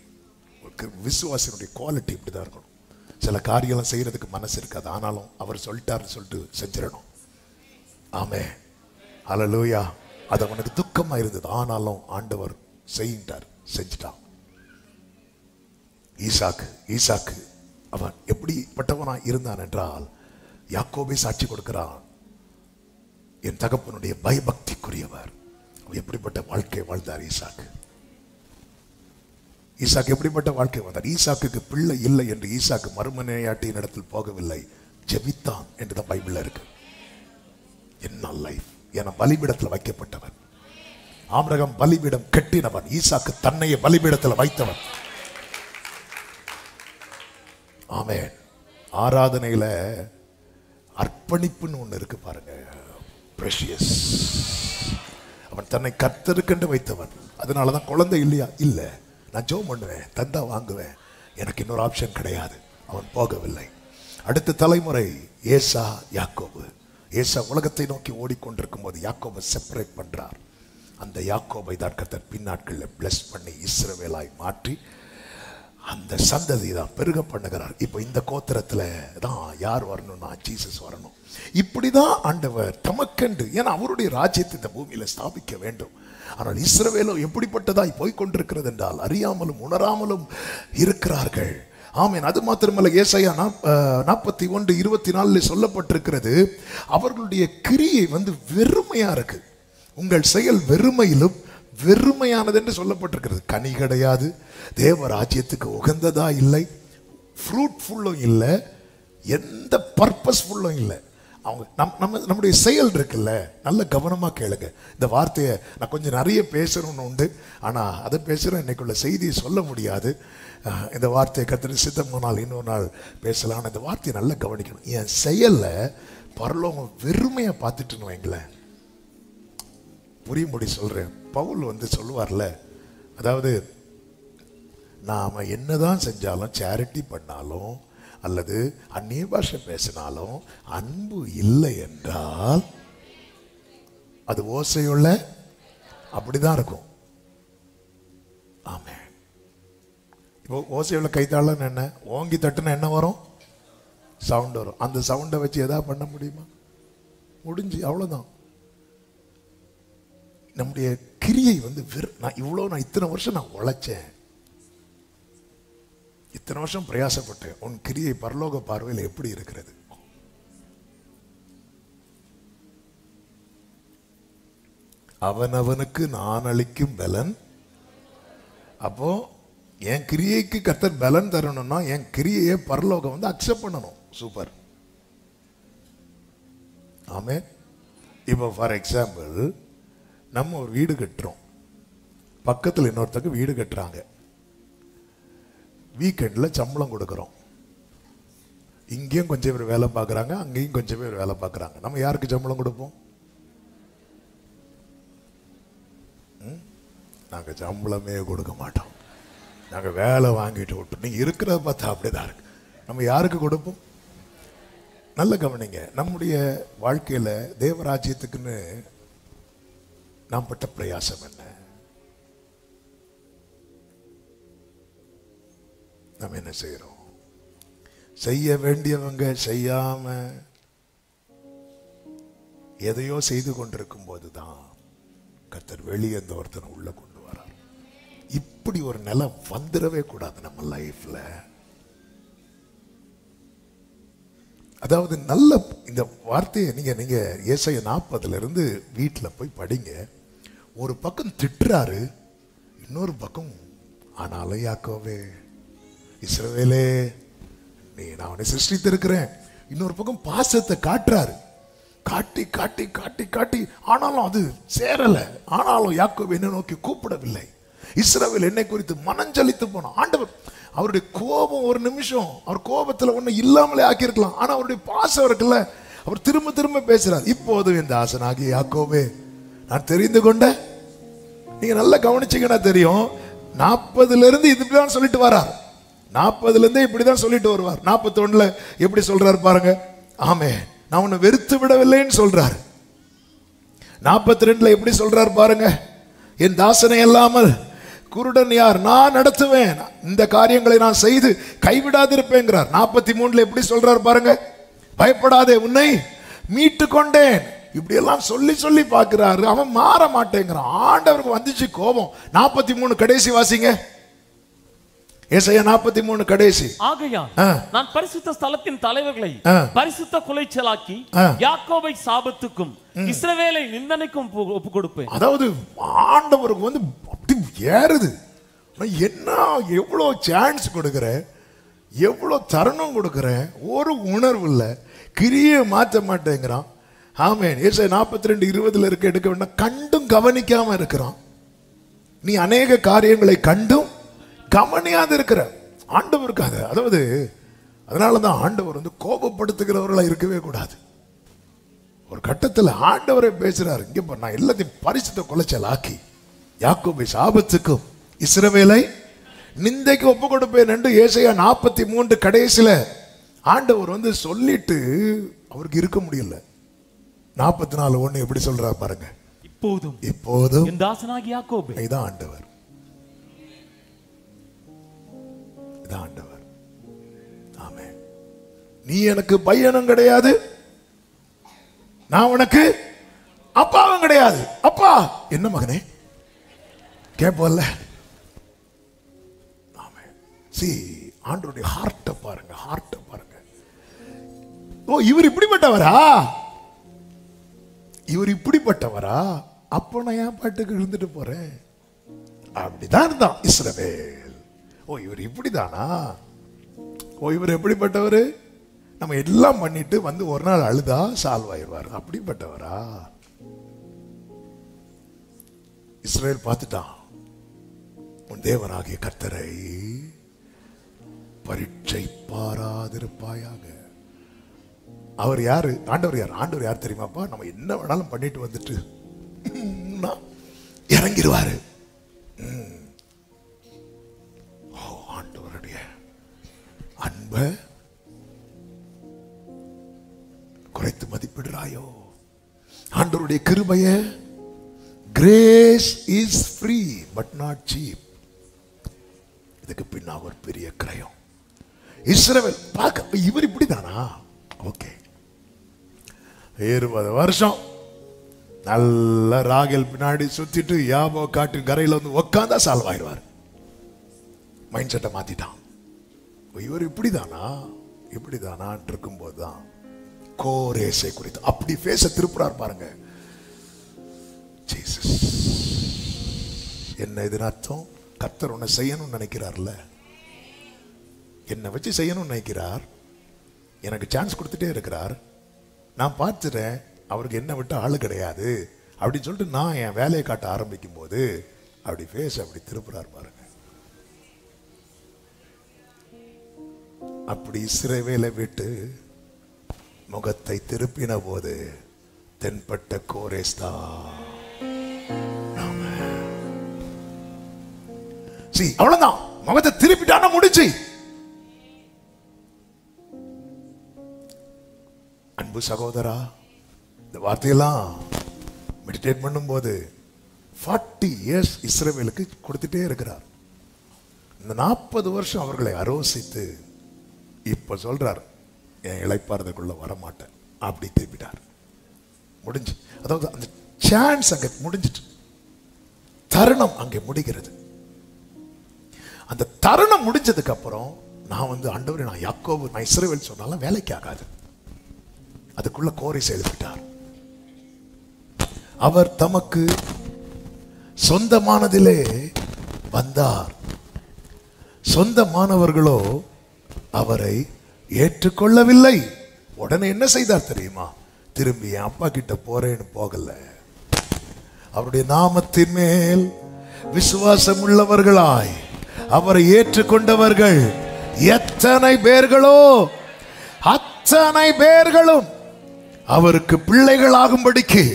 விசுவாசினுடைய குவாலிட்டி இப்படிதான் இருக்கணும். சில காரியம் செய்யறதுக்கு மனசு இருக்காது, ஆனாலும் அவர் சொல்லிட்டாருன்னு சொல்லிட்டு செஞ்சிடணும். ஆமென், ஹல்லேலூயா. அது அவனுக்கு துக்கமா இருந்தது, ஆனாலும் ஆண்டவர் செஞ்சிட்டான். ஈசாக்கு அவன் எப்படிப்பட்டவனா இருந்தான் என்றால், யாக்கோபை சாட்சி கொடுக்கிறான், என் தகப்பனுடைய பயபக்திக்குரியவர். எப்படிப்பட்ட வாழ்க்கை வாழ்ந்தார் ஈசாக்கு எப்படிப்பட்ட வாழ்க்கை வாழ்ந்தார்? ஈசாக்குக்கு பிள்ளை இல்லை என்று ஈசாக்கு மறுமனையாட்டியின் இடத்தில் போகவில்லை, ஜெபித்தான் என்றுதான் பைபிள்ல இருக்கு. என்ன லைஃப்! என பலிபீடத்தில் வைக்கப்பட்டவன். ஆபிரகாம் பலிபீடம் கட்டினவன், ஈசாக்கு தன்னையே பலிபீடத்தில் வைத்தவன். ஆமென். ஆராதனையில அர்ப்பணிப்புன்னு ஒண்ணு இருக்கு பாருங்க, பிரஷியஸ். அவன் தன்னை கர்த்தருக்கென்று வைத்தவன். அதனாலதான் குழந்தை இல்லையா? இல்ல, நான் ஜெபம் பண்ணுவேன், தந்தா வாங்குவேன், எனக்கு இன்னொரு ஆப்ஷன் கிடையாது. அவன் போகவில்லை. அடுத்த தலைமுறை ஏசா, யாக்கோபு. ஏசா உலகத்தை நோக்கி ஓடிக்கொண்டிருக்கும் போது யாக்கோபை செப்பரேட் பண்றார். அந்த யாக்கோபை தான் கர்த்தர் பின்னாட்களில் பிளஸ் பண்ணி இஸ்ரவேலாய் மாற்றி அந்த சந்ததி தான் பெருக பண்ணுகிறார். இப்போ இந்த கோத்திரத்துல தான் யார் வரணும்னா ஜீசஸ் வரணும். இப்படிதான் ஆண்டவர் தமக்கென்று, ஏன்னா அவருடைய ராஜ்யத்தை இந்த பூமியில ஸ்தாபிக்க வேண்டும். ஆனால் இஸ்ரவேலோ எப்படிப்பட்டதாய் போய்கொண்டிருக்கிறது என்றால், அறியாமலும் உணராமலும் இருக்கிறார்கள். ஆமென். அது மாத்திரமல்ல, ஏசாயா 41:24 சொல்லப்பட்டிருக்கிறது, அவர்களுடைய கிரியை வெறுமையா இருக்கு. உங்கள் செயல் வெறுமையிலும் வெறுமையானது என்று சொல்லப்பட்டிருக்கிறது. கனி கிடையாது, தேவ ராஜ்யத்துக்கு உகந்ததா இல்லை, ஃப்ரூட்ஃபுல்லும் இல்லை, எந்த பர்பஸ்ஃபுல்லும் இல்லை. அவங்க நம்முடைய செயல் இருக்குல்ல, நல்ல கவனமா கேளுங்க. இந்த வார்த்தையை நான் கொஞ்சம் நிறைய பேசணும்னு உண்டு, ஆனா அதை பேசுறேன், இன்னைக்குள்ள செய்தியை சொல்ல முடியாது. இந்த வார்த்தையை கத்திரி சித்தம் நாள் இன்னொரு நாள் பேசலாம். இந்த வார்த்தையை நல்லா கவனிக்கணும். என் செயல்ல பரலோகம் வெறுமையா பார்த்துட்டுன்னு வைங்களேன், புரியும்படி சொல்றேன். பவுல் சொல்லுவார்ல, அதாவது நாம என்னதான் செஞ்சாலும், சேரிட்டி பண்ணாலும் அல்லது அந்நிய பாஷை பேசினாலும், அன்பு இல்லை என்றால் அது ஓசையுள்ள அப்படிதான் இருக்கும். ஆமே. இப்போ ஓசையுள்ள கைத்தாளன் என்ன, ஓங்கி தட்டுனா என்ன வரும்? சவுண்ட் வரும். அந்த சவுண்டை வச்சு எதாவது பண்ண முடியுமா? முடிஞ்சு, அவ்வளவுதான். நம்முடைய கிரியை நான் இத்தனை வருஷம் நான் உழைச்சேன், இத்தனை வருஷம் பிரயாசப்பட்டேன். உன் கிரியை பரலோக பார்வையில் எப்படி இருக்கிறது? அவனவனுக்கு நான் அளிக்கும் பலன். அப்போ என் கிரியைக்கு கர்த்தர் பலன் தரணும்னா என் கிரியையை பரலோகம் அக்செப்ட் பண்ணணும். சூப்பர். ஆமே. இப்போ ஃபார் எக்ஸாம்பிள், நம்ம ஒரு வீடு கட்டுறோம், பக்கத்தில் இன்னொருத்தருக்கு வீடு கட்டுறாங்க, வீக்கெண்டில் சம்பளம் கொடுக்குறோம். இங்கேயும் கொஞ்சம் பேர் வேலை பார்க்குறாங்க, அங்கேயும் கொஞ்சம் பேர் வேலை பார்க்குறாங்க. நம்ம யாருக்கு சம்பளம் கொடுப்போம்? நாங்கள் சம்பளமே கொடுக்க மாட்டோம், நாங்கள் வேலை வாங்கிட்டு விட்டு. நீங்கள் இருக்கிறத பார்த்தா அப்படிதான் இருக்கு. நம்ம யாருக்கு கொடுப்போம்? நல்ல கவனிங்க. நம்முடைய வாழ்க்கையில் தேவராஜ்யத்துக்குன்னு நாம் பட்ட பிரயாசம் என்ன? நம்ம என்ன செய்யறோம்? செய்ய வேண்டியவங்க செய்யாம எதையோ செய்து கொண்டிருக்கும் போதுதான் கர்த்தர் வெளியே இந்த ஒருத்தனை உள்ள கொண்டு வரார். இப்படி ஒரு நிலம் வந்துடவே கூடாது நம்ம லைஃப்ல. அதாவது நல்ல இந்த வார்த்தையை நீங்க ஏசாயா 40 வீட்டில் போய் படிங்க. ஒரு பக்கம் திட்டுறாரு, இன்னொரு பக்கம் ஆனாலும் யாக்கோவே, இஸ்ரவேலே, நான் அவனை சிருஷ்டித்திருக்கிறேன். இன்னொரு பக்கம் பாசத்தை காட்டுறாரு, காட்டி காட்டி காட்டி காட்டி. ஆனாலும் அது சேரல. ஆனாலும் யாக்கோபு என்னை நோக்கி கூப்பிடவில்லை. இஸ்ரவேல் என்னை குறித்து மனஞ்சலித்து போனான். ஆண்டவர் அவருடைய கோபம் ஒரு நிமிஷம், அவர் கோபத்துல ஒண்ணு இல்லாமலே ஆக்கியிருக்கலாம், ஆனா அவருடைய பாசம் இருக்குல்ல, அவர் திரும்ப திரும்ப பேசுறார். இப்போது என் தாசனாகிய யாக்கோபே, நான் தெரிந்து கொண்ட. நீங்க நல்லா கவனிச்சீங்கன்னா தெரியும், 40 இதுதான் சொல்லிட்டு வரார். 40 இருந்தே இப்படிதான் சொல்லிட்டு வருவார். 41 எப்படி சொல்றாரு பாருங்க. ஆமே, நான் உன்னை வெறுத்து விடவில்லைன்னு சொல்றாரு. 42 எப்படி சொல்றாரு பாருங்க. என் தாசனை அல்லாமல் குருடன் யார்? நான் நடத்துவேன், இந்த காரியங்களை நான் செய்து கைவிடாதிருப்பேங்கிறார். 43 எப்படி சொல்றாரு பாருங்க. பயப்படாதே, உன்னை மீட்டு கொண்டேன். இப்படி எல்லாம் சொல்லி சொல்லி பார்க்கிறாரு. அவன் மாற மாட்டேங்கிறான். ஆண்டவருக்கு வந்துச்சு கோபம். 43 கடைசி வாசிங்க. ஏசாயா 43 கடைசி. ஆகையால் நான் பரிசுத்த ஸ்தலத்தின் தலைவர்களை பரிசுத்த குலைச்சலாக்கி யாக்கோபை சாபத்துக்கும் இஸ்ரவேலை நிந்தனைக்கும் ஒப்பு கொடுப்பேன். அதாவது ஆண்டவருக்கு வந்து அப்படி ஏறுது. என்ன எவ்வளவு சான்ஸ் கொடுக்கிற, எவ்வளவு தருணம் கொடுக்கிற, ஒரு உணர்வு இல்ல, கிரியை மாற்ற மாட்டேங்கிறான். ஆமென். ஏசாயா 42:20 இருக்க எடுக்க வேண்டாம். கண்டும் கவனிக்காம இருக்கிறான். நீ அநேக காரியங்களை கண்டும் கவனியாது இருக்கிற ஆண்டவருக்கு அது. அதாவது அதனாலதான் ஆண்டவர் வந்து கோபப்படுத்துகிறவர்களா இருக்கவே கூடாது. ஒரு கட்டத்தில் ஆண்டவரை பேசுறாரு. இங்க நான் எல்லாத்தையும் பரிசுத்த குலைச்சல் ஆக்கி யாக்கோபை சாபத்துக்கும் இஸ்ரவேலை நிந்தைக்கு ஒப்பு கொடுப்பேன் என்று ஏசாயா 43 கடைசியில ஆண்டவர் வந்து சொல்லிட்டு அவருக்கு இருக்க முடியல. 44:1 எப்படி சொல்றாரு பாருங்க. இப்போதும் என் தாசனாகிய யாக்கோபே, இதான் ஆண்டவர், இதான் ஆண்டவர். ஆமென். நீ எனக்கு பையனும் கிடையாது, நான் உனக்கு அப்பாவும் கிடையாது. அப்பா என்ன மகனே கேப்போல்ல. ஆமென். சி, ஆண்டவருடைய ஹார்ட்டை பாருங்க, ஹார்ட்டை பாருங்க. ஓ, இவர் இப்படிப்பட்டவரா, இவர் இப்படிப்பட்டவரா, அப்போ நான் என் பாட்டுக்கு இருந்துட்டு போறேன். அப்படிதான் இருந்தான் இஸ்ரவேல். ஓ, இவர் இப்படிதானா, ஓ இவர் எப்படிப்பட்டவர், நம்ம எல்லாம் பண்ணிட்டு வந்து ஒரு நாள் அழுதா சால்வ் ஆயிடுவார், அப்படிப்பட்டவரா. இஸ்ரவேல் பார்த்துட்டான். உன் தேவனாகிய கர்த்தரை பரீட்சை பாராதிருப்பாயாக. அவர் யாரு? ஆண்டவர் யார்? ஆண்டவர் யார் தெரியுமாப்பா? நம்ம என்ன வேணாலும் பண்ணிட்டு வந்துட்டு இறங்கிடுவாரு. ஆண்டவருடைய அன்பை குறைத்து மதிப்பிடுறாயோ? ஆண்டவருடைய கிருபைய, grace is free but not cheap. இதுக்கு பின்னா ஒரு பெரிய கிரயம். இஸ்ரவேல் பார்க்க இவர் இப்படிதானா? ஓகே, 20 வருஷம் நல்ல ராகேல் பின்னாடி சுத்திட்டு யாபோ காட்டு கரையில வந்து உக்காந்தா சால்வ் ஆயிடுவார். மைண்ட் செட்டை மாத்திட்டான். இவர் இப்படிதானா, இப்படிதானா இருக்கும் போதுதான் கோரேசை குறித்து அப்படி பேச திருப்புறார் பாருங்க. ஜீசஸ் என்ன இதன் அர்த்தம்? கர்த்தர் உன்னை செய்யணும்னு நினைக்கிறார்ல, என்னை வச்சு செய்யணும்னு நினைக்கிறார். எனக்கு சான்ஸ் கொடுத்துட்டே இருக்கிறார். நான் பார்த்துட்டேன் அவருக்கு என்ன விட்டு ஆளு கிடையாது அப்படின்னு சொல்லிட்டு நான் என் வேலையை காட்ட ஆரம்பிக்கும் போது அப்படி பேச அப்படி திருப்புறார் பாருங்க. அப்படி இஸ்ரவேலை விட்டு முகத்தை திருப்பின போது தென்பட்ட கோரேஸ் தான். அவ்வளவுதான், முகத்தை திருப்பிட்டான முடிச்சு. அன்பு சகோதரா, இந்த வார்த்தையெல்லாம் மெடிடேட் பண்ணும் போது 40 years இஸ்ரவேலுக்கு கொடுத்துட்டே இருக்கிறார். இந்த 40 வருஷம் அவர்களை அரோசித்து இப்ப சொல்றார், என் இளைப்பாறுதலுக்குள்ள வரமாட்டேன் அப்படி திருப்பிட்டார். முடிஞ்சு, அதாவது அந்த சான்ஸ் அங்க முடிஞ்சிட்டு, தருணம் அங்கே முடிகிறது. அந்த தருணம் முடிஞ்சதுக்கு அப்புறம் நான் வந்து ஆண்டவரே, நான் யாக்கோபு, நான் இஸ்ரவேல் சொன்னாலும் வேலைக்கு ஆகாது. அதுக்குள்ள கோரேஸ் எழுப்பிட்டார். அவர் தமக்கு சொந்தமானதிலே வந்தார், சொந்தமானவர்களோ அவரை ஏற்றுக்கொள்ளவில்லை. உடனே என்ன செய்தார் தெரியுமா? திரும்பி என் அப்பா கிட்ட போறேன்னு போகல. அவருடைய நாமத்தின் மேல் விசுவாசம் உள்ளவர்களாய் அவரை ஏற்றுக்கொண்டவர்கள் எத்தனை பேர்களோ அத்தனை பேர்களும் அவருக்கு பிள்ளைகளாகும்படிக்கு.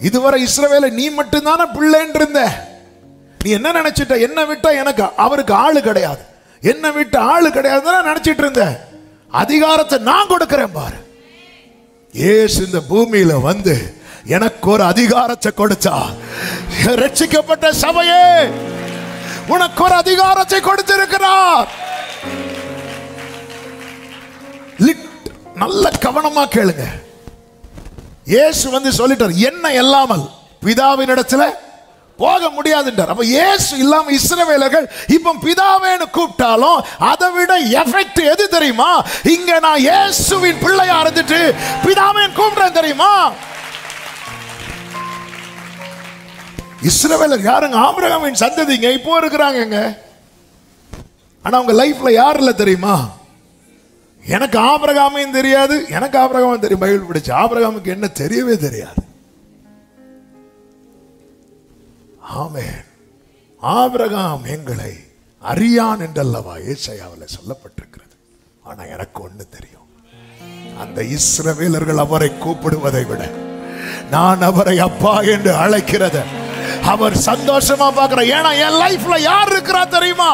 இதுவரை இஸ்ரவேலை நீ மட்டும்தான பிள்ளைன்னு இருந்த. நீ என்ன நினைச்சிட்ட? என்ன விட்டா எனக்கு அவருக்கு ஆளு கிடையாது, என்ன விட்டு ஆளு கிடையாதுன்னு நினைச்சிட்டு இருந்தேன். அதிகாரத்தை நான் கொடுக்கிறேன் பாரு. இயேசு இந்த பூமியில வந்து எனக்கு ஒரு அதிகாரத்தை கொடுத்தார். ரட்சிக்கப்பட்ட சபையே, உனக்கு ஒரு அதிகாரத்தை கொடுத்திருக்கிறார். நல்ல கவனமா கேளுங்க. இயேசு வந்து சொல்லிட்டார், என்ன இல்லாமல் பிதாவின் இடத்துல போக முடியாதுன்றார். அப்ப இயேசு இல்லாம இஸ்ரவேலர்கள் இப்ப பிதாவேன்னு கூப்பிட்டாலும் அதை விட எஃபெக்ட் எது தெரியுமா? இங்க நான் இயேசுவின் பிள்ளையா இருந்துட்டு பிதாவேன்னு கூப்பிடுறேன் தெரியுமா? இஸ்ரவேலர் யாருங்க? ஆபிரகாமின் சந்ததிங்க இப்போ இருக்கிறாங்க. ஆனா அவங்க லைஃப்ல யார் இல்ல தெரியுமா? எனக்கு ஆபிரகாமையும் தெரியாது, எனக்கு ஆபிரகாமும் தெரியும். பைபிள் படிச்சு ஆபிரகாமுக்கு என்ன தெரியவே தெரியாது. ஆமென். ஆபிரகாம் எங்களை அறியான் என்றல்லவா ஏசாயாவில் சொல்லப்பட்டிருக்கிறது. ஆனா எனக்கு ஒண்ணு தெரியும், அந்த இஸ்ரவேலர்கள் அவரை கூப்பிடுவதை விட நான் அவரை அப்பா என்று அழைக்கிறத அவர் சந்தோஷமா பார்க்கிற. ஏன்னா என் லைஃப்ல யார் இருக்கிறா தெரியுமா?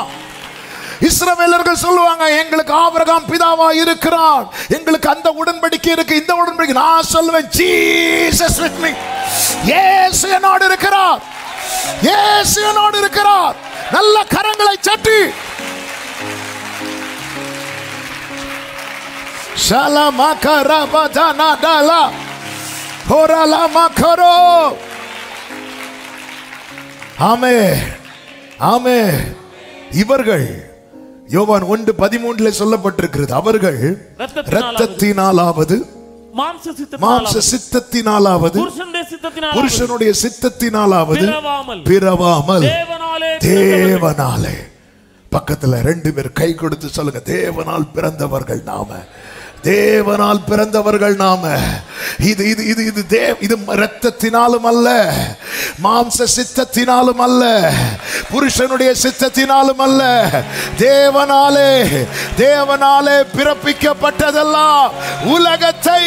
இஸ்ரவேலர்கள் சொல்லுவாங்க, எங்களுக்கு ஆபிரகாம் பிதாவா இருக்கிறான், எங்களுக்கு அந்த உடன்படிக்கை இருக்கு, இந்த உடன்படிக்கை. நான் சொல்லுவேன், ஜீசஸ் வித் மீ. இயேசு என்னோடு இருக்கிறார், இயேசு என்னோடு இருக்கிறார். நல்ல கரங்களை தட்டி ஷலமா கரபதனா டலா ஹோரலமா கரோ. ஆமென், ஆமென். இவர்கள் யோவான் 1:13 சொல்லப்பட்டிருக்கிறது, அவர்கள் இரத்தத்தினாலாவது மாம்ச சித்தத்தினாலாவது புருஷனுடைய சித்தத்தினாலாவது பிறவாமல் தேவனாலே. பக்கத்துல 2 பேர் கை கொடுத்து சொல்லுங்க, தேவனால் பிறந்தவர்கள் நாம, தேவனால் பிறந்தவர்கள் நாம. இது இது இது இது இது இரத்தத்தினாலும் அல்ல, மாம்ச சித்தத்தினாலும் அல்ல, புருஷனுடைய சித்தத்தினாலும் அல்ல, தேவனாலே. தேவனாலே பிறப்பிக்கப்பட்டதெல்லாம் உலகத்தை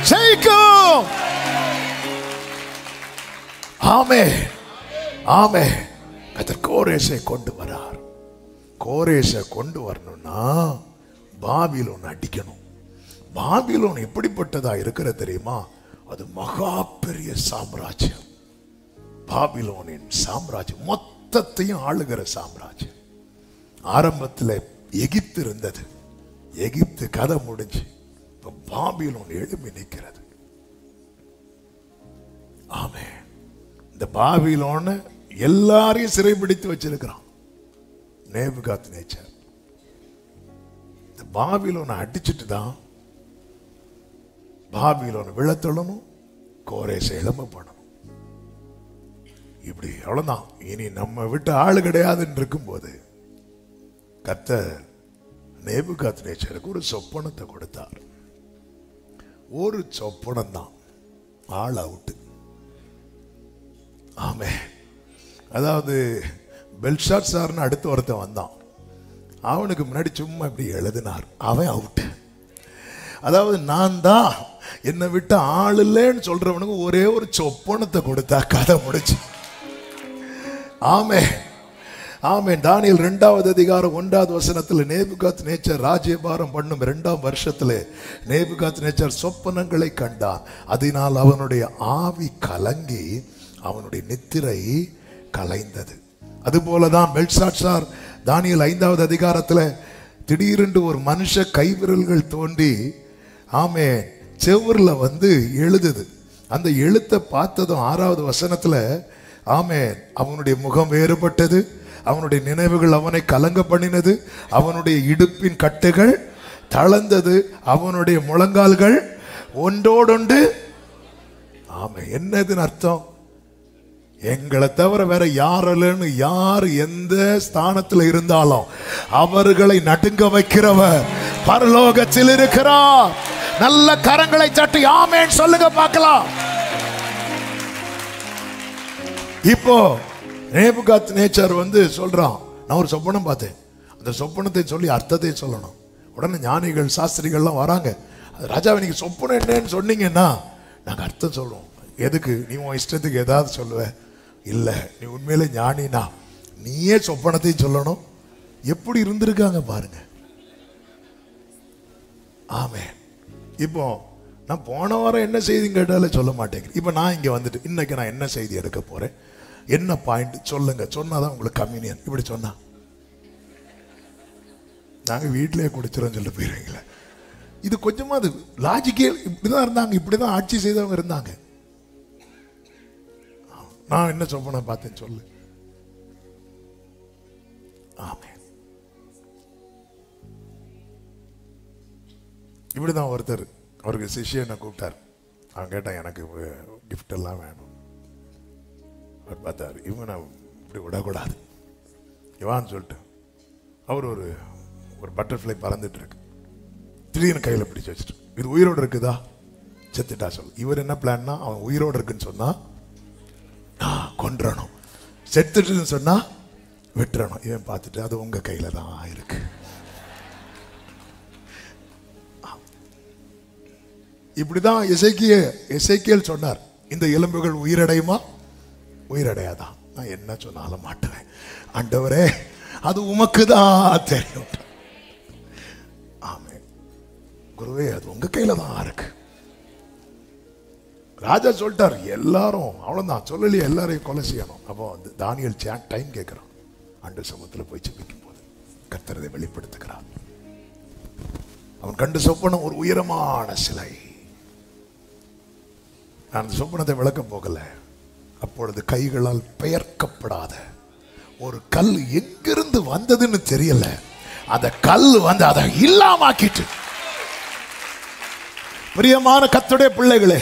ஜெயிக்கும். ஆமென், ஆமென். கர்த்தர் கோரேசை கொண்டு வரார். கோரேசை கொண்டு வரணும்னா பாபிலோன் அடிக்கணும். பாபிலோன் எப்படிப்பட்டதா இருக்கிற தெரியுமா? அது மகா பெரிய சாம்ராஜ்யம். பாபிலோனின் சாம்ராஜ்யம் மொத்தத்தையும் ஆளுகிற சாம்ராஜ்யம். ஆரம்பத்தில் எகிப்து இருந்தது, எகிப்து கதை முடிஞ்சு இப்ப பாபிலோன் எழும்பி நிற்கிறது. ஆமென். இந்த பாபிலோன் எல்லாரையும் சிறைபிடித்து வச்சிருக்கிறான் நேபுகாத்நேச்சர். இந்த பாபிலோனை அடிச்சுட்டு தான் பாபிலோனை விழத்தொழணும், கோரேசை எழும்ப பண்ணணும். இப்படி அவ்வளவுதான். இனி நம்ம விட்டு ஆளு கிடையாதுன்னு இருக்கும்போது கர்த்தர் நேபுகாத்நேச்சருக்கு ஒரு சொப்பனத்தை கொடுத்தார். ஒரு சொப்பனம் தான், ஆள் அவுட்டு. ஆமே. அதாவது பெல்ஷாத்சார்னு அடுத்து ஒருத்தன் வந்தான், அவனுக்கு முன்னாடி சும்மா இப்படி எழுதினார், அவன் அவுட்டு. அதாவது நான் தான் என்னை விட்டு ஆள் இல்லைன்னு சொல்றவனுக்கு ஒரே ஒரு சொப்பனத்தை கொடுத்தா கதை முடிச்சு. ஆமே, ஆமென். தானியேல் 2வது அதிகாரம் 1வது வசனத்தில் நேபுகாத்நேச்சர் ராஜ்யபாரம் பண்ணும் 2ஆம் வருஷத்துல நேபுகாத்நேச்சர் சொப்பனங்களை கண்டான். அதனால் அவனுடைய ஆவி கலங்கி அவனுடைய நித்திரை கலைந்தது. அதுபோலதான் பெல்ஷாத்சார் தானியேல் 5வது அதிகாரத்துல திடீரென்று ஒரு மனுஷ கைவிரல்கள் தோண்டி ஆமென் செவுர்ல வந்து எழுதுது. அந்த எழுத்தை பார்த்ததும் 6வது வசனத்துல ஆமென் அவனுடைய முகம் வேறுபட்டது, அவனுடைய நினைவுகள் அவனை கலங்க பண்ணினது, அவனுடைய இடுப்பின் கட்டுகள் தளர்ந்தது, அவனுடைய முழங்கால்கள் ஒன்றோடொன்று. ஆமே, என்னதுன்னு அர்த்தம்? எங்களை தவிர வேற யாரலன்னு யார் எந்த ஸ்தானத்தில் இருந்தாலும் அவர்களை நடுங்க வைக்கிறவர் பரலோகத்தில் இருக்கிறார். நல்ல கரங்களை தட்டி ஆமென் சொல்லுங்க பார்க்கலாம். இப்போ நேபுகாத்நேச்சர் வந்து சொல்றான், நான் ஒரு சொப்பனம் பார்த்தேன், அந்த சொப்பனத்தை சொல்லி அர்த்தத்தை சொல்லணும். உடனே ஞானிகள் சாஸ்திரிகள்லாம் வராங்க. ராஜாவை நீங்க சொப்பனம் என்னன்னு சொன்னீங்கன்னா நாங்க அர்த்தம் சொல்லுவோம். எதுக்கு? நீ உன் இஷ்டத்துக்கு ஏதாவது சொல்லுவ? இல்ல, நீ உண்மையிலே ஞானினா நீயே சொப்பனத்தையும் சொல்லணும், எப்படி இருந்திருக்காங்க பாருங்க. ஆமென். இப்போ நான் போன வாரம் என்ன செய்தி கேட்டாலும் சொல்ல மாட்டேங்க. இப்போ நான் இங்கே வந்துட்டு இன்னைக்கு நான் என்ன செய்தி எடுக்க போறேன், என்ன பாயிண்ட் சொல்லுங்க, சொன்னாதான் உங்களுக்கு கம்யூனியன். இப்படி சொன்னா நாங்கள் வீட்டிலேயே குடிச்சிரோம் சொல்லிட்டு போயிருவீங்களே. இது கொஞ்சமா அது லாஜிக்கே. இப்படிதான் இருந்தாங்க, இப்படிதான் ஆட்சி செய்தவங்க இருந்தாங்க. நான் என்ன சொன்ன பார்த்தேன் சொல்லு. ஆமென். இப்படிதான் ஒருத்தர் அவருக்கு சிஷ்யனை கூப்பிட்டார். அவன் கேட்டான், எனக்கு கிஃப்ட் எல்லாம் வேணும். அவர் பார்த்தாரு, இவனை இப்படி விடக்கூடாது இவான்னு சொல்லிட்டு அவர் ஒரு பட்டர்ஃப்ளை பறந்துட்டு இருக்கு. திடீர்னு கையில பிடிச்சு வச்சுட்டு, இது உயிரோடு இருக்குதா, செத்துட்டா சொல்லு. இவர் என்ன பிளான்னா, அவன் உயிரோடு இருக்குன்னு சொன்னா கொன்றணும், செத்துட்டுன்னு சொன்னா விட்டுறணும். இவன் பார்த்துட்டு அது உங்க கையில தான் இருக்கு. இப்படிதான் எசேக்கியேல் சொன்னார், இந்த எலும்புகள் உயிரடையுமா உயிரடையாதான். நான் என்ன சொன்னாலும் மாட்டுவேன் ஆண்டவரே, அது உமக்கு தான் தெரியும். ஆமென். குருவே, அது உங்க கையில தான் இருக்கு. ராஜா சொல்லிட்டார், எல்லாரும் அவ்வளவுதான், சொல்லலையே எல்லாரையும் கொலை செய்யணும். அப்போ தானியேல் டைம் கேட்கிறான். ஆண்டு சமூகத்தில் போய் ஜெபிக்கும் போது கர்த்தரை வெளிப்படுத்துகிறார். அவன் கண்டு சொப்பனம் ஒரு உயரமான சிலை. நான் அந்த சொப்பனத்தை விளக்க போகல. அப்பொழுது கைகளால் பெயர்க்கப்படாத ஒரு கல் எங்கிருந்து வந்ததுன்னு தெரியல. அந்த கல் வந்து அதை இல்லாமக்கிட்டு. பிரியமான கர்த்தருடைய பிள்ளைகளே,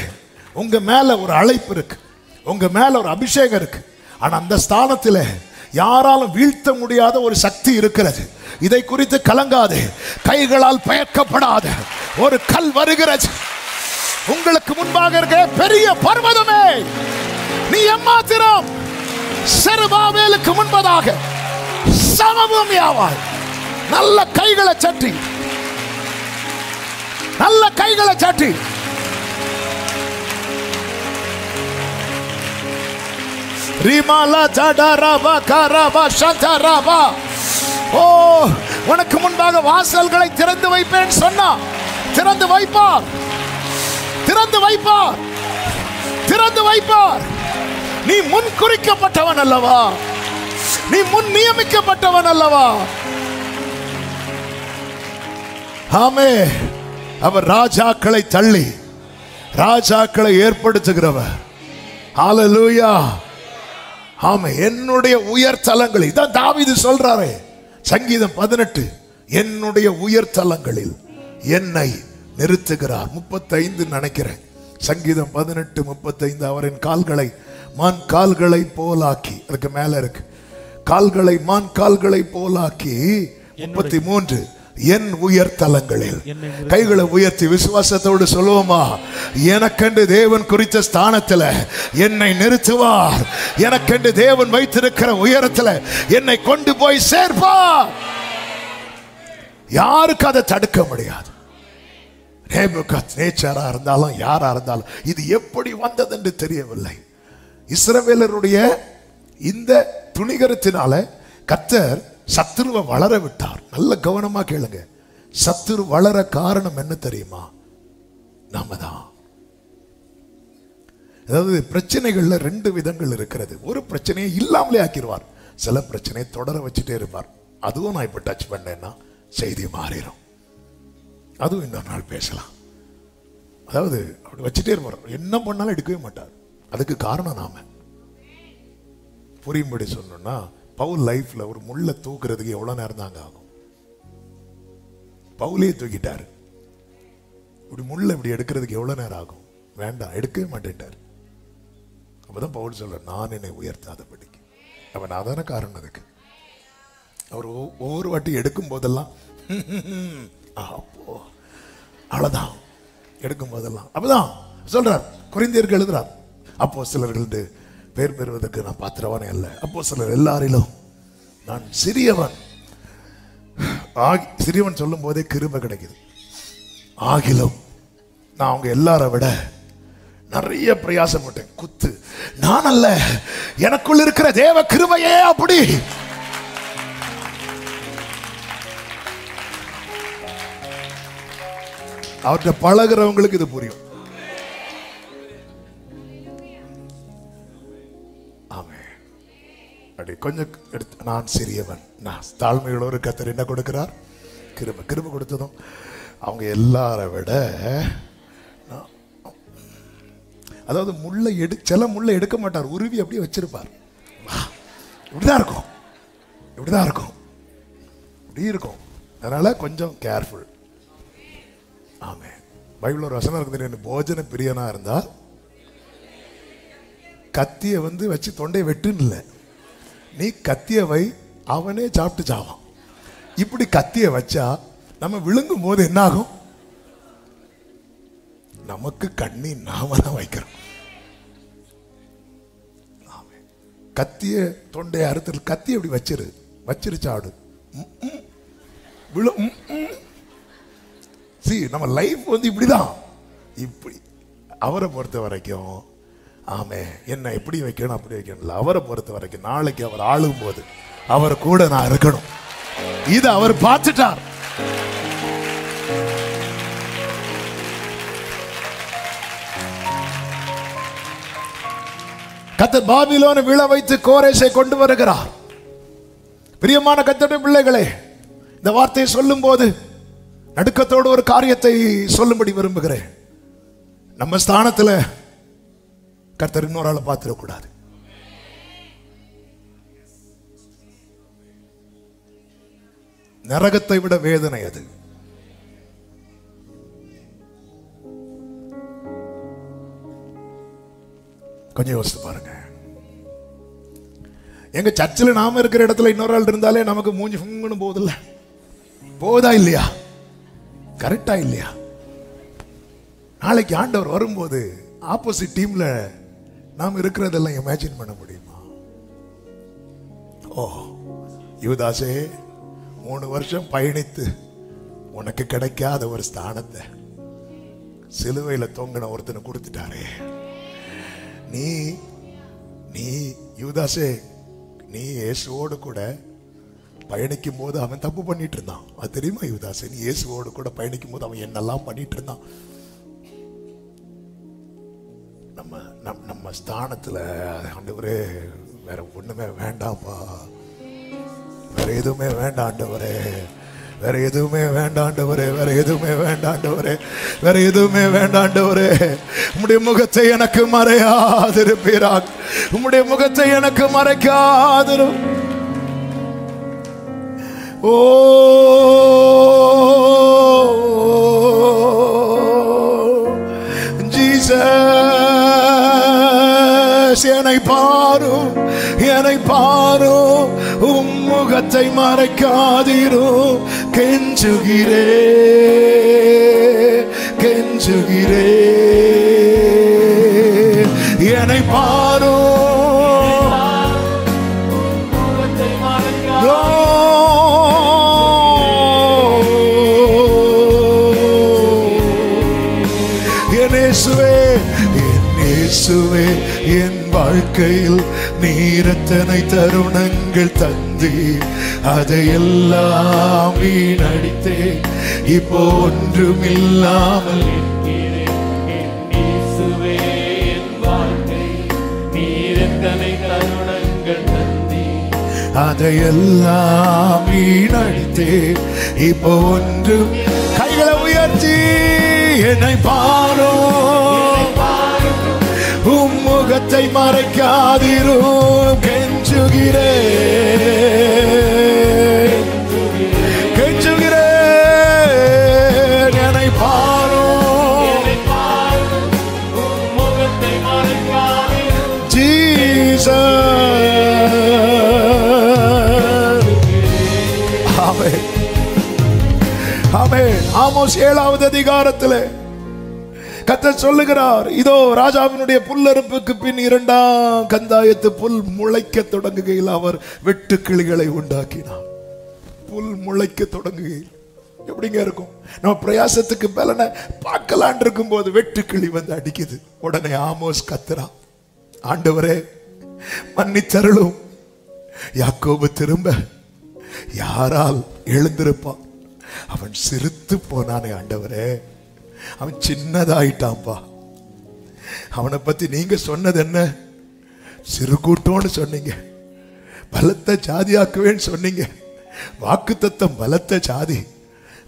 உங்க மேல ஒரு அழைப்பு இருக்கு, உங்க மேல ஒரு அபிஷேகம் இருக்கு. ஆனா அந்த ஸ்தானத்தில் யாராலும் வீழ்த்த முடியாத ஒரு சக்தி இருக்கிறது. இதை குறித்து கலங்காது. கைகளால் பெயர்க்கப்படாத ஒரு கல் வருகிறது. உங்களுக்கு முன்பாக இருக்க பெரிய பர்வதமே, நீ எம்மாத்திரம் செருபாபேலுக்கு முன்பதாக சமபூமியாவாய். நல்ல கைகளை சட்டி, நல்ல கைகளை சட்டி. ரிமாலா ஜடரபா கரபா சதரபா. ஓ, உனக்கு முன்பாக வாசல்களை திறந்து வைப்பேன் சொன்னா திறந்து வைப்பார், திறந்து வைப்பார், திறந்து வைப்பார். நீ முன் குறிக்கப்பட்டவன் அல்லவா, நீ முன் நியமிக்கப்பட்டவன் அல்லவா. ஆமே. அவர் ராஜாக்களை தள்ளி ராஜாக்களை ஏற்படுத்துகிறவர். ஹல்லேலூயா. ஆமே. என்னுடைய உயர்தலங்களில், இதான் தாவீது சொல்றாரே சங்கீதம் 18, என்னுடைய உயர்தலங்களில் என்னை நிறுத்துகிறார். 35 நினைக்கிறேன். சங்கீதம் 18:35. அவரின் கால்களை மான் கால்களை போலாக்கி, அதுக்கு மேல இருக்கு, கால்களை மான் கால்களை போலாக்கி. 33, என் உயர்தலங்களில். கைகளை உயர்த்தி விசுவாசத்தோடு சொல்லுவோமா, எனக்கென்று தேவன் குறித்த ஸ்தானத்தில் என்னை நிறுத்துவார். எனக்கென்று தேவன் வைத்திருக்கிற உயரத்தில் என்னை கொண்டு போய் சேர்ப்பார். யாருக்கு அதை தடுக்க முடியாது. நேச்சரா இருந்தாலும் யாரா இருந்தாலும் இது எப்படி வந்தது என்று தெரியவில்லை. இஸ்ரவேலருடைய இந்த துணிகரத்தினால கர்த்தர் சத்துருவை வளர விட்டார். நல்ல கவனமா கேளுங்க. சத்துரு வளர காரணம் என்ன தெரியுமா? நாம தான். அதாவது பிரச்சனைகள்ல 2 விதங்கள் இருக்கிறது. ஒரு பிரச்சனையை இல்லாமலே ஆக்கிடுவார், சில பிரச்சனையை தொடர வச்சுட்டே இருப்பார். அதுவும் நான் இப்ப டச் பண்ணேன்னா செய்தி மாறிடும். அதுவும் இன்னொரு நாள் பேசலாம். அதாவது அப்படி வச்சுட்டே இருப்பார், என்ன பண்ணாலும் எடுக்கவே மாட்டார். அதுக்கு காரணம் நாம. புரியும்படி சொன்னோம்னா, பவுல் லைஃப்ல ஒரு முள்ள தூக்குறதுக்கு எவ்வளவு நேரம் தாங்க ஆகும்? பவுலே தூக்கிட்டாரு. இப்படி முள்ள இப்படி எடுக்கிறதுக்கு எவ்வளவு நேரம் ஆகும்? வேண்டாம், எடுக்கவே மாட்டேன்ட்டார். அப்பதான் பவுல் சொல்ற, நான் என்னை உயர்த்தாதபடிக்கு. அவன் அதான காரணம் அதுக்கு. அவர் ஒவ்வொரு வாட்டி எடுக்கும் போதெல்லாம் அப்போ அவ்வளவுதான் எடுக்கும் போதெல்லாம் அப்பதான் சொல்றார். கொரிந்தியருக்கு எழுதுறார், அப்போஸ்தலர்கள் பேர் பெறுவதற்கு நான் பாத்திரவானே அல்ல, அப்போஸ்தலர் எல்லாரிலும் நான் சிறியவன். சிறியவன் சொல்லும் போதே கிருபை கிடைக்குது. ஆகிலும் நான் அவங்க எல்லாரை விட நிறைய பிரயாசப்பட்டேன். குத்து நான் அல்ல, எனக்குள் இருக்கிற தேவ கிருபையே அப்படி. அவர்கிட்ட பழகிறவங்களுக்கு இது புரியும். ஆமே. அப்படி கொஞ்சம் எடுத்து, நான் சிறியவன், நான் தாழ்மையுள்ள ஒரு கர்த்தர் என்ன கொடுக்கிறார்? கிருபை. கிருபை கொடுத்ததும் அவங்க எல்லாரை விட, அதாவது முள்ளை சில முள்ளை எடுக்க மாட்டார், உருவி அப்படியே வச்சிருப்பார். இப்படிதான் இருக்கும், இப்படிதான் இருக்கும், இப்படி இருக்கும். அதனால கொஞ்சம் கேர்ஃபுல். ஆமே. பைபிள் ஒரு வசனம் இருக்குது, போஜன பிரியனா இருந்தா கத்திய வச்சு தொண்டையை வெட்டுன்னு இல்லை, நீ கத்திய வை, அவனே சாப்பிட்டு சாவான். இப்படி கத்திய வச்சா நம்ம விழுங்கும் போது என்ன ஆகும்? நமக்கு கண்ணி நாம தான் வைக்கிறோம். கத்திய தொண்டைய அறுத்து கத்தி அப்படி வச்சிருச்சு ஆடு விழும். நம்ம லைஃப் இப்படிதான். இப்படி அவரை பொறுத்த வரைக்கும், ஆமே, என்ன எப்படி வைக்கணும் அப்படி வைக்கணும். அவரை பொறுத்த வரைக்கும் நாளைக்கு அவர் ஆளும் போது அவர் கூட நான் இருக்கணும். இது அவர் பார்த்துட்டார். கர்த்தர் பாபிலோனை விழ வைத்து கோரேசை கொண்டு வருகிறார். பிரியமான கர்த்தருடைய பிள்ளைகளே, இந்த வார்த்தையை சொல்லும் போது நடுக்கத்தோடு ஒரு காரியத்தை சொல்லும்படி விரும்புகிறேன். நம்ம ஸ்தானத்துல கர்த்தர் இன்னொரு ஆளை பார்த்துடக்கூடாது. நரகத்தை விட வேதனை அது. கொஞ்சம் யோசித்து பாருங்க. எங்க சர்ச்சில் நாம இருக்கிற இடத்துல இன்னொரு ஆள் இருந்தாலே நமக்கு மூஞ்சி ஃபுங்குன்னு போகுதில்ல? போதா இல்லையா? கரெக்டா இல்லையா? நாளைக்கு ஆண்டவர் வரும்போது ஆப்போசிட் டீம்ல நாம் இருக்கிறதெல்லாம் இமேஜின் பண்ண முடியுமா? ஓ யூதாசே, 3 வருஷம் பயணித்து உனக்கு கிடைக்காத ஒரு ஸ்தானத்தை சிலுவையில தொங்கின ஒருத்தனை கொடுத்துட்டாரே. நீ நீ யூதாசே, நீ இயேசுவோடு கூட பயணிக்கும் போது அவன் தப்பு பண்ணிட்டு இருந்தான். அது தெரியுமா யூதாசே? நீ இயேசுவோடு கூட பயணிக்கும் போது அவன் என்னெல்லாம் பண்ணிட்டு இருந்தான். நம்ம ஸ்தானத்துல ஆண்டவரே வேற ஒண்ணுமே வேண்டாம்ப்பா, வேற எதுவுமே வேண்டாம் ஆண்டவரே, வேற எதுவுமே வேண்டாண்டவரே, வேற எதுவுமே வேண்டாண்டவரே, வேற எதுவுமே வேண்டாண்டவரே. உம்முடைய முகத்தை எனக்கு மறையாதிருப்பீராக, உம்முடைய முகத்தை எனக்கு மறைக்காதிரு. ஓ ஜீசஸ், என்னை பாரும், என்னை பாரும், உம் முகத்தை மறைக்காதிரும். கெஞ்சுகிறே கெஞ்சுகிறே, என்னை பாரும், முகத்தை மறைக்காதிரும். என் இயேசுவே, என் வாழ்க்கையில் நீர் எத்தனை தருணங்கள் தந்தி, அதையெல்லாம் வீணடித்தே இப்போ ஒன்றுமில்லாமல் இருக்கிறேன். என் இயேசுவே, என் வாழ்க்கையில் நீர் எத்தனை தருணங்கள் தந்தி, அதையெல்லாம் வீணடித்தே இப்போ ஒன்றும். கைகளை உயர்த்தி என்னை பாரும், உம் முகத்தை மறைக்காதிரும். கெஞ்சுகிறேன் கெஞ்சுகிறேன், என்னை பாரும், உம் முகத்தை மறைக்காதிரும். ஜீசஸ். ஆமென் ஆமென். ஆமோஸ் 7வது அதிகாரத்திலே கர்த்தர் சொல்லுகிறார், இதோ ராஜாவினுடைய புல்லறுப்புக்கு பின் 2ஆம் கந்தாயத்து புல் முளைக்க தொடங்குகையில் அவர் வெட்டு கிளிகளை உண்டாக்கினார். புல் முளைக்க தொடங்குகையில் எப்படிங்க இருக்கும்? நம்ம பிரயாசத்துக்கு பலனை பார்க்கலான் இருக்கும் போது வெட்டு கிளி அடிக்குது. உடனே ஆமோஸ் கத்துறா, ஆண்டவரே மன்னித்தருளும், யாக்கோபு திரும்ப யாரால் எழுந்திருப்பான்? அவன் சிரித்து போனானே ஆண்டவரே, அவன் சின்னதாயிட்டான்பா. அவனை பத்தி நீங்க சொன்னது என்ன? சிறு கூட்டம்னு சொன்னீங்க, பலத்த ஜாதியாக்குவேன்னு சொன்னீங்க, வாக்குத்தத்தம் பலத்த ஜாதி.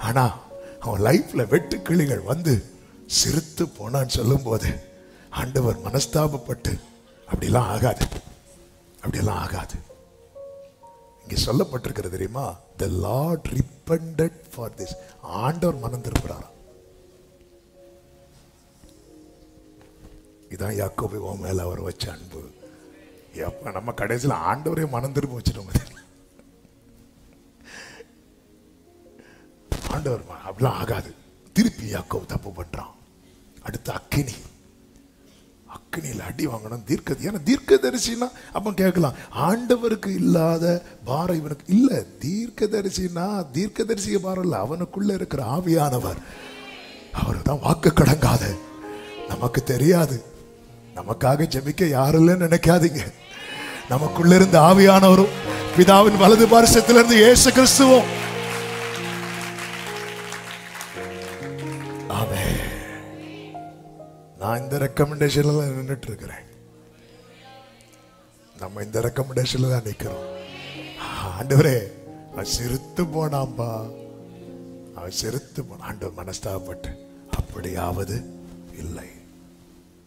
ஆனா அவன் லைஃப்ல வெட்டுக்கிளிகள் வந்து சிரித்து போனான்னு சொல்லும் போது ஆண்டவர் மனஸ்தாபப்பட்டு அப்படிலாம் ஆகாது, அப்படியெல்லாம் ஆகாது. இங்க சொல்லப்பட்டிருக்கிறது தெரியுமா? The Lord repented for this. ஆண்டவர் மனம் திரும்புறாராம். இதான் யாக்கோபு உன் மேல அவர் வச்ச அன்பு. எப்ப நம்ம கடைசியில் ஆண்டவரே மனம் திரும்ப வச்சிட்டோம். ஆண்டவர் அப்படிலாம் ஆகாது. திருப்பி யாக்கோபு தப்பு பண்றான். அடுத்து அக்கினியில் அடி வாங்கணும். தீர்க்கதரிசினா அப்ப கேட்கலாம், ஆண்டவருக்கு இல்லாத பாரம் இவனுக்கு இல்ல. தீர்க்கதரிசினா தீர்க்கதரிசிய பாரம் இல்ல, அவனுக்குள்ள இருக்கிற ஆவியானவர். அவரு தான் வாக்கு கடங்காத. நமக்கு தெரியாது, நமக்காக ஜெபிக்க யாரும் இல்லைன்னு நினைக்காதீங்க. நமக்குள்ள இருந்த ஆவியானவரும் பிதாவின் வலது பார்சத்திலிருந்து இயேசு கிறிஸ்துவும். ஆமென். நான் இந்த ரெக்கமெண்டேஷன்ல நின்றுட்டு இருக்கிறேன். நம்ம இந்த ரெக்கமெண்டேஷன்ல தான் நிக்கிறோம். ஆண்டவரே அவன் சிரித்து போனாம்பா, அவன் சிரித்து போன. ஆண்டவர் மனஸ்தாபப்பட்டு அப்படியாவது இல்லை.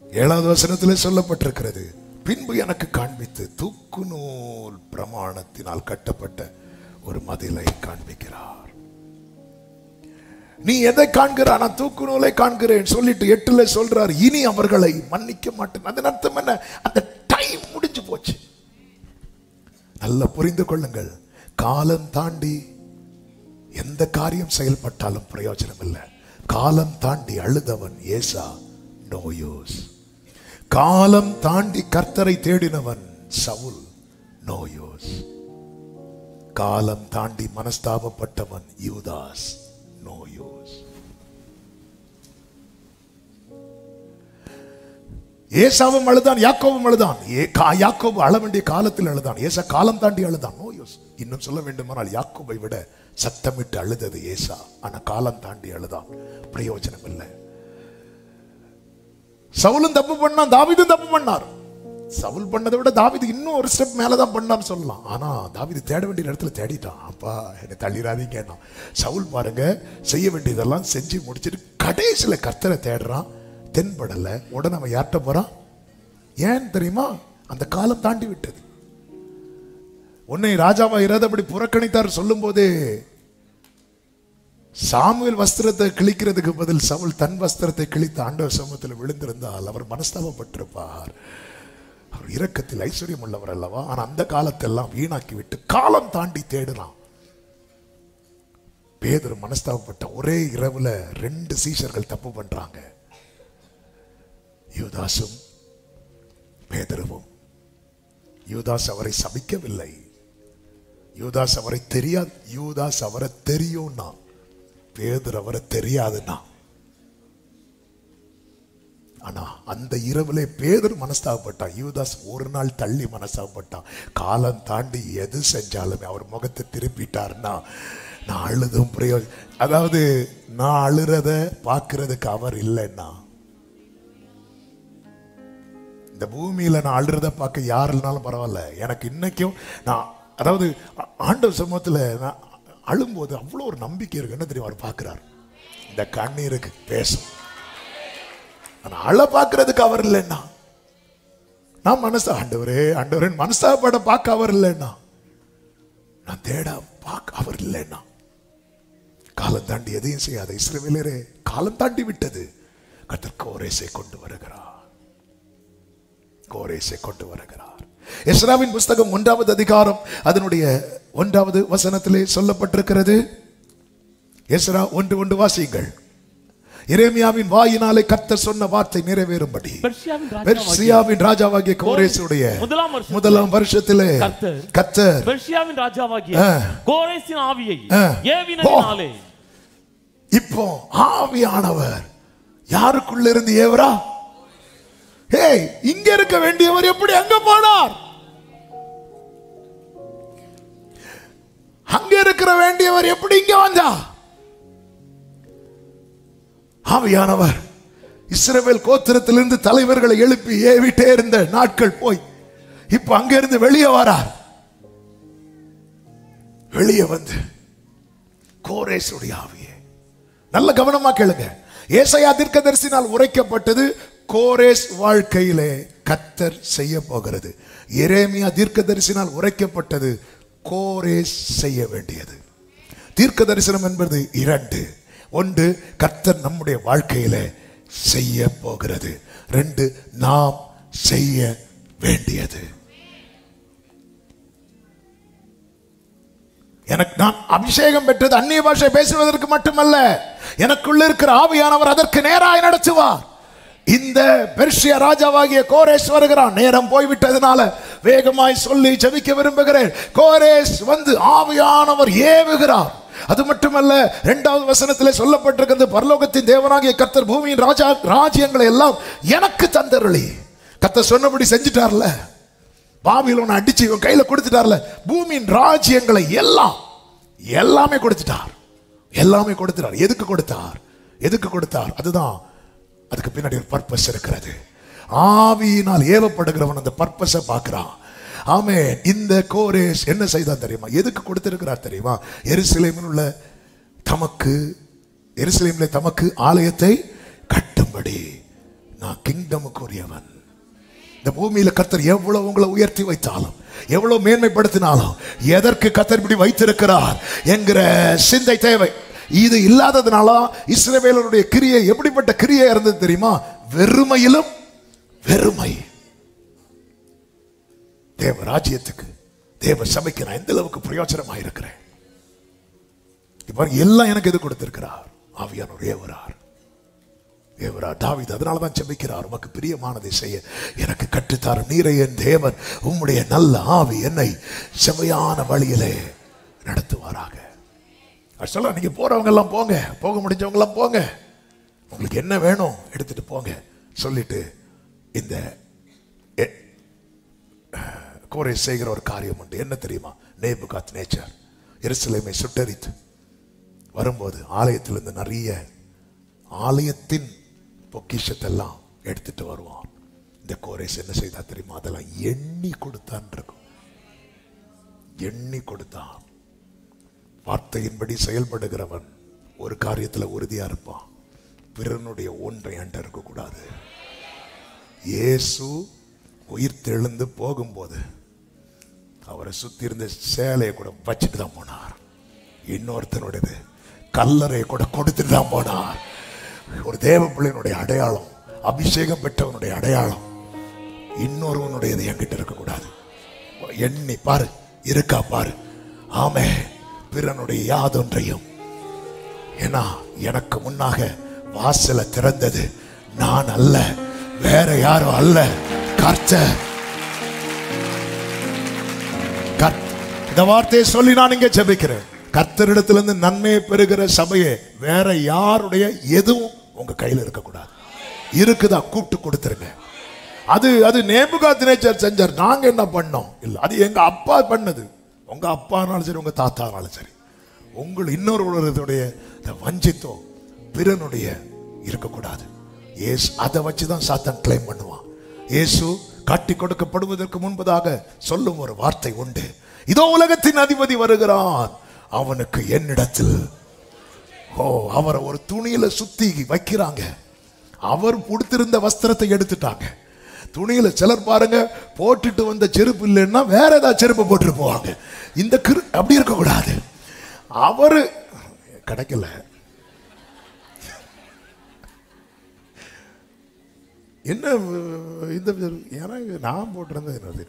7வது வசனத்தில் சொல்லப்பட்டிருக்கிறது, பின்பு எனக்கு காண்பித்து தூக்கு நூல் பிரமாணத்தினால் கட்டப்பட்ட ஒரு மதிலை காண்பிக்கிறார். நீ எதை காண்கிற? நான் தூக்கு நூலை காண்கிறேன் சொல்லிட்டு 8ல சொல்றார், இனி அவர்களை மன்னிக்க மாட்டேன். அதன் அர்த்தம் என்ன? அந்த டைம் முடிஞ்சு போச்சு. நல்லா புரிந்து கொள்ளுங்கள். காலம் தாண்டி எந்த காரியம் செயல்பட்டாலும் பிரயோஜனம் இல்லை. காலம் தாண்டி அழுதவன் ஏசா, நோ யூஸ். காலம் தாண்டி கர்த்தரை தேடினவன் சவுல், நோ யூஸ். காலம் தாண்டி மனஸ்தாபப்பட்டவன் யூதாஸ், நோ யூஸ். ஏசாவும் அழுதான், யாக்கோவும் அழுதான். யாக்கோபு அழ வேண்டிய காலத்தில் அழுதான், ஏசா காலம் தாண்டி அழுதான், நோ யூஸ். இன்னும் சொல்ல வேண்டுமானால் யாக்கோபை விட சத்தமிட்டு அழுதது ஏசா. ஆனா காலம் தாண்டி அழுதான், பிரயோஜனம் இல்லை. சவுலும் தப்பு பண்ணான், தாவீதும் தப்பு பண்ணார். சவுல் பண்ணதை விட தாவீது இன்னும் ஒரு ஸ்டெப் மேலதான் பண்ணான்னு சொல்லலாம். ஆனா தாவீது தேட வேண்டிய இடத்துல தேடிட்டான். அப்பா என்னை தள்ளிடாதீங்க. சவுல் பாருங்க, செய்ய வேண்டியதெல்லாம் செஞ்சு முடிச்சுட்டு கடைசியில கர்த்தரை தேடுறான், தென்படல. உடனே அவன் யார்கிட்ட போறான்? ஏன் தெரியுமா? அந்த காலம் தாண்டி விட்டது. உன்னை ராஜாவா இராதபடி புறக்கணித்தார் சொல்லும் போதே சாமுவேல் வஸ்திரத்தை கிழிக்கிறதுக்கு பதில் சவுல் தன் வஸ்திரத்தை கிழித்து ஆண்டவர் சமூகத்தில் விழுந்திருந்தால் அவர் மனஸ்தாபப்பட்டிருப்பார். அவர் இரக்கத்தில் ஐஸ்வர்யம் உள்ளவர் அல்லவா? ஆனா அந்த காலத்தெல்லாம் வீணாக்கி விட்டு காலம் தாண்டி தேடுறான். பேதுரு மனஸ்தாபப்பட்ட ஒரே இரவுல 2 சீஷர்கள் தப்பு பண்றாங்க, யூதாசும் பேதுருவும். யூதாஸ் அவரை சபிக்கவில்லை, யூதாஸ் அவரை தெரியாது. யூதாஸ் அவரை தெரியும்னா, பேதுரு அவரை தெரியாதுன்னா. ஆனா அந்த இரவுல பேதுரு மனஸ்தாபப்பட்டான், யூதாஸ் ஒரு நாள் தள்ளி மனஸ்தாபப்பட்டான். காலம் தாண்டி எது செஞ்சாலுமே அவர் முகத்தை திருப்பிட்டார்னா நான் அழுதும் பிரயோஜனம். அதாவது நான் அழுறத பார்க்கறதுக்கு அவர் இல்லைன்னா, இந்த பூமியில நான் அழுறத பார்க்க யார் இல்லைனாலும் பரவாயில்ல. எனக்கு இன்னைக்கும் நான் அதாவது ஆண்டவர் சமூகத்தில் நான் அழும்போது அவ்வளோ ஒரு நம்பிக்கை இருக்கு. என்ன தெரியும்? அவர் பார்க்கிறார், இந்த கண்ணீருக்கு பேசும். ஆனா அழ பார்க்கறதுக்கு அவர் இல்லைன்னா, நான் ஆண்டவரே மனசாப்பட பார்க்க அவர் இல்லைன்னா, நான் தேட பார்க்க அவர் இல்லைன்னா, காலம் தாண்டி எதையும் செய்யாத இஸ்ரவேலரே, காலம் தாண்டி விட்டது. கர்த்தர் கோரேசை கொண்டு வருகிறார், கோரேசை கொண்டு வருகிறார். எஸ்ராவின் புஸ்தகம் 1வது அதிகாரம் அதனுடைய 1வது வசனத்திலே சொல்லப்பட்டிருக்கிறது. எஸ்ரா 1:1 வாசியுங்கள். எரேமியாவின் வாயினாலே கர்த்தர் சொன்ன வார்த்தை நிறைவேறும்படி பெர்சியாவின் ராஜாவாகிய கோரேசுடைய முதலாம் வருஷத்திலே கர்த்தர் பெர்சியாவின் ராஜாவாகிய கோரேசின் ஆவியை ஏவினாலே. இப்போ ஆவியானவர் யாருக்குள்ள இருந்து ஏவரா? ஏய், இங்க இருக்க வேண்டியவர் எப்படி அங்க போனார்? அங்க இருக்கிற வேண்டியவர் எப்படி இங்க வந்தா? ஆவியானவர் இஸ்ரவேல் கோத்திரத்திலிருந்து தலைவர்களை எழுப்பி ஏவிட்டே இருந்த நாட்கள் போய் இப்ப அங்கிருந்து வெளியே வரார். வெளியே வந்து கோரேசுடைய ஆவியே, நல்ல கவனமா கேளுங்க. ஏசாயா தீர்க்கதரிசினால் உரைக்கப்பட்டது கோரேஸ் வாழ்க்கையிலே கர்த்தர் செய்ய போகிறது. எரேமியா தீர்க்கதரிசினால் உரைக்கப்பட்டது கோரேஸ் செய்ய வேண்டியது. தீர்க்க தரிசனம் என்பது இரண்டு. ஒன்று, கர்த்தர் நம்முடைய வாழ்க்கையிலே செய்ய போகிறது. ரெண்டு, நாம் செய்ய வேண்டியது. எனக்கு நான் அபிஷேகம் பெற்றது அந்நிய பாஷை பேசுவதற்கு மட்டுமல்ல, எனக்குள்ள இருக்கிற ஆவியானவர் அதற்கு நேராய் நடத்துவார். இந்த பெர்ஷியா ராஜாவாகிய கோரேஸ் வருகிறான். நேரம் போய்விட்டதுனால வேகமாய் சொல்லி ஜெபிக்க விரும்புகிறேன். கோரேஸ் வந்து ஆவியானவர் ஏவுகிறார். அது மட்டுமல்ல, 2வது வசனத்திலே சொல்லப்பட்டிருக்கிறது, பரலோகத்தின் தேவனாகிய கர்த்தர் பூமியின் ராஜ்யங்களை எல்லாம் எனக்கு தந்தருளி. கர்த்தர் சொன்னபடி செஞ்சிட்டார்ல, பாபிலோனை அடிச்சு இவன் கையில கொடுத்துட்டார்ல, பூமியின் ராஜ்யங்களை எல்லாமே கொடுத்துட்டார். எல்லாமே கொடுத்துட்டார். எதுக்கு கொடுத்தார்? எதுக்கு கொடுத்தார்? அதுதான், அதுக்கு பின்னாடி ஒரு பர்பஸ் இருக்கிறது. ஆவியினால் ஏவப்படுகிறவன் அந்த பர்பஸை பார்க்கிறான். ஆமென். இந்த கோரேஸ் என்ன செய்தான் தெரியுமா? எதுக்கு கொடுத்திருக்கிறார் தெரியுமா? எருசலேமில் தமக்கு ஆலயத்தை கட்டும்படி. நான் கிங்டமுக்கு உரியவன். இந்த பூமியில கர்த்தர் எவ்வளவு உங்களை உயர்த்தி வைத்தாலும், எவ்வளவு மேன்மைப்படுத்தினாலும், எதற்கு கர்த்தர் இப்படி வைத்திருக்கிறார் என்கிற சிந்தை தேவை. இது இல்லாததுனால இஸ்ரவேலருடைய கிரியை எப்படிப்பட்ட கிரியை இருந்தது தெரியுமா? வெறுமையிலும் வெறுமை. தேவ ராஜ்யத்துக்கு, தேவ சபைக்கு நான் எந்த அளவுக்கு பிரயோஜனமாக இருக்கிறேன். இப்ப எல்லாம் எனக்கு எது கொடுத்திருக்கிறார்? ஆவியானவர் ஏவரார். தாவீது அதனாலதான் ஜெபிக்கிறார், உமக்கு பிரியமானதை செய்ய எனக்கு கற்றுத்தார் நீரை என் தேவன், உம்முடைய நல்ல ஆவி என்னை செமையான வழியிலே நடத்துவாராக. சொல்ல, நீங்க போறவங்க எல்லாம் போங்க, போக முடிஞ்சவங்க எல்லாம் போங்க, உங்களுக்கு என்ன வேணும் எடுத்துட்டு போங்க சொல்லிட்டு இந்த கோரேஸ் செய்கிற ஒரு காரியம் உண்டு. என்ன தெரியுமா? நேபுகாத்நேச்சர் எருசலேமை சுட்டெரித்து வரும்போது ஆலயத்திலிருந்து நிறைய ஆலயத்தின் பொக்கிஷத்தெல்லாம் எடுத்துட்டு வருவான். இந்த கோரேஸ் என்ன செய்தா தெரியுமா? அதெல்லாம் எண்ணி கொடுத்தான் இருக்கும். எண்ணி கொடுத்தான். வார்த்தையின்படி செயல்படுகிறவன் ஒரு காரியத்துல உறுதியா இருப்பான். பிறனுடைய ஒன்றை அண்ட இருக்க கூடாது. இயேசு உயிர் தெழுந்து போகும்போது அவரை சுத்தி இருந்த சேலையை கூட வச்சுட்டு தான் போனார். இன்னொருத்தனுடையது கல்லறையை கூட கொடுத்துட்டு தான் போனார். ஒரு தேவ பிள்ளையினுடைய அடையாளம், அபிஷேகம் பெற்றவனுடைய அடையாளம் இன்னொருவனுடையது என்கிட்ட இருக்க கூடாது. எண்ணி பாரு, இருக்கா பாரு. ஆமே, பிறனுடைய யாதொன்றையும். ஏன்னா எனக்கு முன்னாக வாசலை திறந்தது நான் அல்ல, வேற யாரும் அல்ல, கர்த்தர். இந்த வார்த்தையை சொல்லி நான் இங்கே ஜெபிக்கிறேன். கர்த்தரிடத்திலிருந்து நன்மையை பெறுகிற சபையே வேற யாருடைய எதுவும் உங்க கையில் இருக்கக்கூடாது. இருக்குதா கூப்பிட்டு கொடுத்துருங்க. அது நேபுகாத்நேச்சர் செஞ்சார், நாங்க என்ன பண்ணோம்? இல்ல, அது எங்க அப்பா பண்ணது. உங்க அப்பானாலும் சரி, உங்க தாத்தானாலும் சரி, உங்கள் இன்னொருடைய வஞ்சித்தோ பிறனுடைய இருக்கக்கூடாது. ஏசு அதை வச்சுதான் சாத்தான் கிளைம் பண்ணுவான். இயேசு காட்டி கொடுக்கப்படுவதற்கு முன்பதாக சொல்லும் ஒரு வார்த்தை உண்டு, இதோ உலகத்தின் அதிபதி வருகிறான், அவனுக்கு என்னிடத்தில். அவரை ஒரு துணியில சுத்தி வைக்கிறாங்க. அவர் கொடுத்திருந்த வஸ்திரத்தை எடுத்துட்டாங்க. துணியில சிலர் பாருங்க, போட்டுட்டு வந்த செருப்பு இல்லைன்னா வேற ஏதாவது செருப்பு போட்டு போவாங்க. இந்த அப்படி இருக்க கூடாது. அவரு கிடைக்கல, என்ன இந்த எனக்கு நான் போட்டிருந்தேன் என்னது,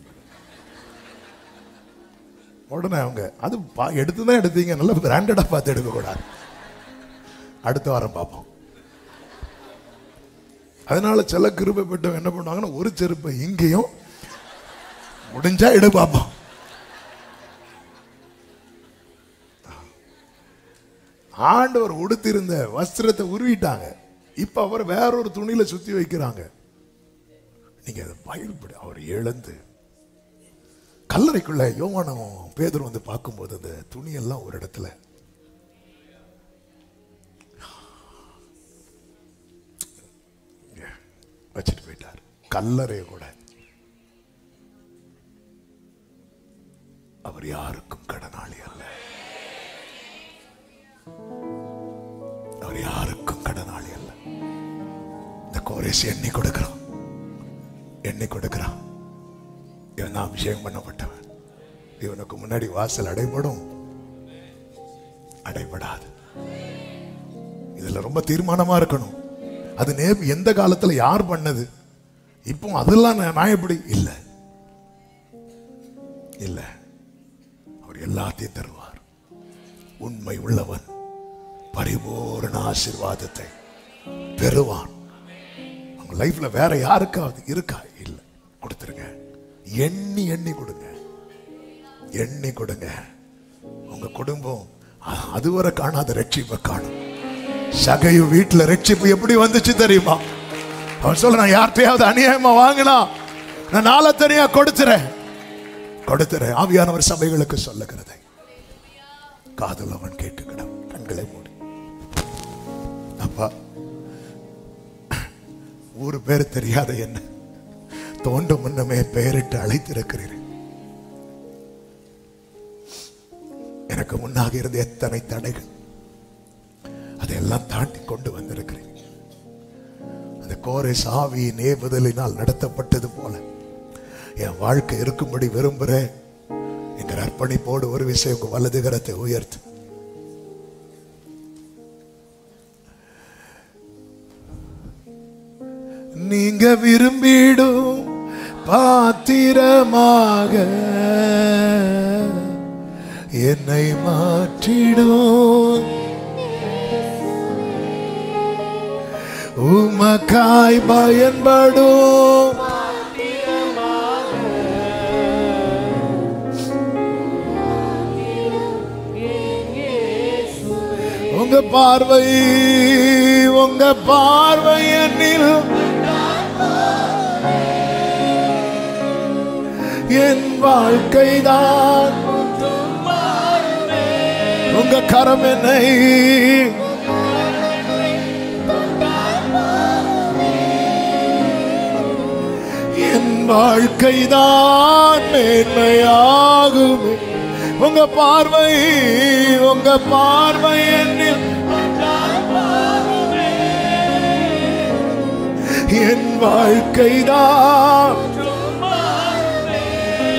உடனே அவங்க அது எடுத்துதான் எடுத்தீங்க, நல்ல பிராண்டடா பார்த்து எடுக்க கூடாது, அடுத்த வாரம் பார்ப்போம். அதனால சில கிருபை பெற்றவங்க என்ன பண்ணுவாங்கன்னா, ஒரு செருப்பை இங்கேயும் முடிஞ்சா எடு பார்ப்போம். ஆண்டவர் உடுத்திருந்த வஸ்திரத்தை உருவிட்டாங்க. இப்ப அவர் வேறொரு துணியில சுத்தி வைக்கிறாங்க. நீங்க அதை பயன்படு. அவர் எழுந்து கல்லறைக்குள்ள யோவானும் பேதுரு வந்து பார்க்கும்போது அந்த துணியெல்லாம் ஒரு இடத்துல வச்சுட்டு போயிட்டார். கல்லறைய கூட அவர் யாருக்கும் கடனாளி அல்ல. அவர் யாருக்கும் கடனாளி அல்ல. இந்த கோரேஸ் எண்ணி கொடுக்கிறான், எண்ணி கொடுக்கிறான். இவன் தான் அபிஷேகம் பண்ணப்பட்டவன். இவனுக்கு முன்னாடி வாசல் அடைபடும், அடைபடாது. இதுல ரொம்ப தீர்மானமா இருக்கணும். அது எந்த காலத்துல யார் பண்ணது, இப்போ அதெல்லாம் நான் எப்படி இல்ல இல்ல. அவர் எல்லாத்தையும் தருவார். உண்மை உள்ளவன் பரிபூரண ஆசீர்வாதத்தை பெறுவான். உங்க லைஃப்ல வேற யாருக்காவது இருக்கா? இல்ல. கொடுத்துருங்க. எண்ணி எண்ணி கொடுங்க, எண்ணி கொடுங்க. உங்க குடும்பம் அதுவரை காணாத ரட்சிப்பை காணும். சகையு வீட்டுல ரட்சிப்பு எப்படி வந்துச்சு தெரியுமா? அவன் சொல்ல, நான் யார்கிட்டயாவது அநியாயமா வாங்கினா நான் நாளை தனியா கொடுத்துறேன். ஆவியானவர் சபைகளுக்கு சொல்லுகிறதை காதுல அவன் கேட்டுக்கிடும். கண்களை மூடி. அப்பா, ஊரு பேர் தெரியாத என்ன தோண்டு முன்னமே பெயரிட்டு அழைத்திருக்கிறீர்கள். எனக்கு முன்னாக இருந்த எத்தனை தடைகள், அதையெல்லாம் தாண்டி கொண்டு வந்திருக்கிறேன். அந்த கோரேஸ் ஆவியின் ஏவுதலினால் நடத்தப்பட்டது போல என் வாழ்க்கை இருக்கும்படி விரும்புகிறேன் என்கிற அர்ப்பணிப்போடு ஒரு விஷயம், உங்க வலது கரத்தை உயர்த்து. நீங்க விரும்பிடும் பாத்திரமாக என்னை மாற்றிடும், உமக்காய் பயன்படும் உங்க பார்வை, உங்க பார்வை என்னில் என் வாழ்க்கைதான், உங்க கரம் என்னை என் வாழ்க்கைதான் மேன்மையாகுமே. உங்க பார்வை, உங்க பார்வை என்னில் என் வாழ்க்கைதான்,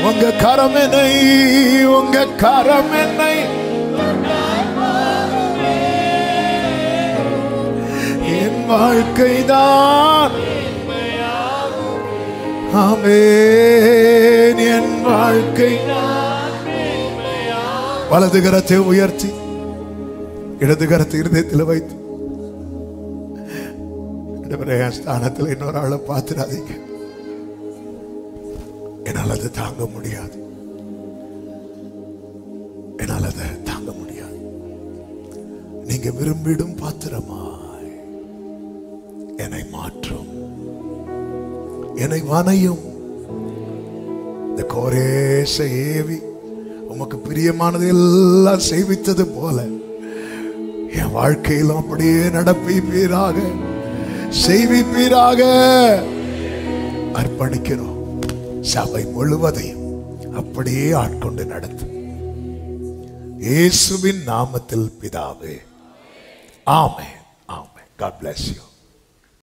உங்க கரம் என்னை, உங்க கரம் என்னை என் வாழ்க்கைதான். ஆமென். என் வாழ்க்கை. வலது கரத்தை உயர்த்தி இடது கரத்தை இருதயத்தில் வைத்து, ஸ்தானத்தில் இன்னொரு ஆளை பார்த்துடாதீங்க. என்னால் அதை தாங்க முடியாது, என்னால் அதை தாங்க முடியாது. நீங்க விரும்பிடும் பாத்திரமாய் என்னை மாற்றும், என்னை வனையும். இந்த கோரேச ஏவி உமக்கு பிரியமானது எல்லாம் செய்வித்தது போல என் வாழ்க்கையிலும் அப்படியே நடப்பீராக, செய்விப்பீராக. அர்ப்பணிக்கிறோம். சபை முழுவதையும் அப்படியே ஆட்கொண்டு நடத்தும். இயேசுவின் நாமத்தில் பிதாவே, ஆமென். ஆமென். God bless you.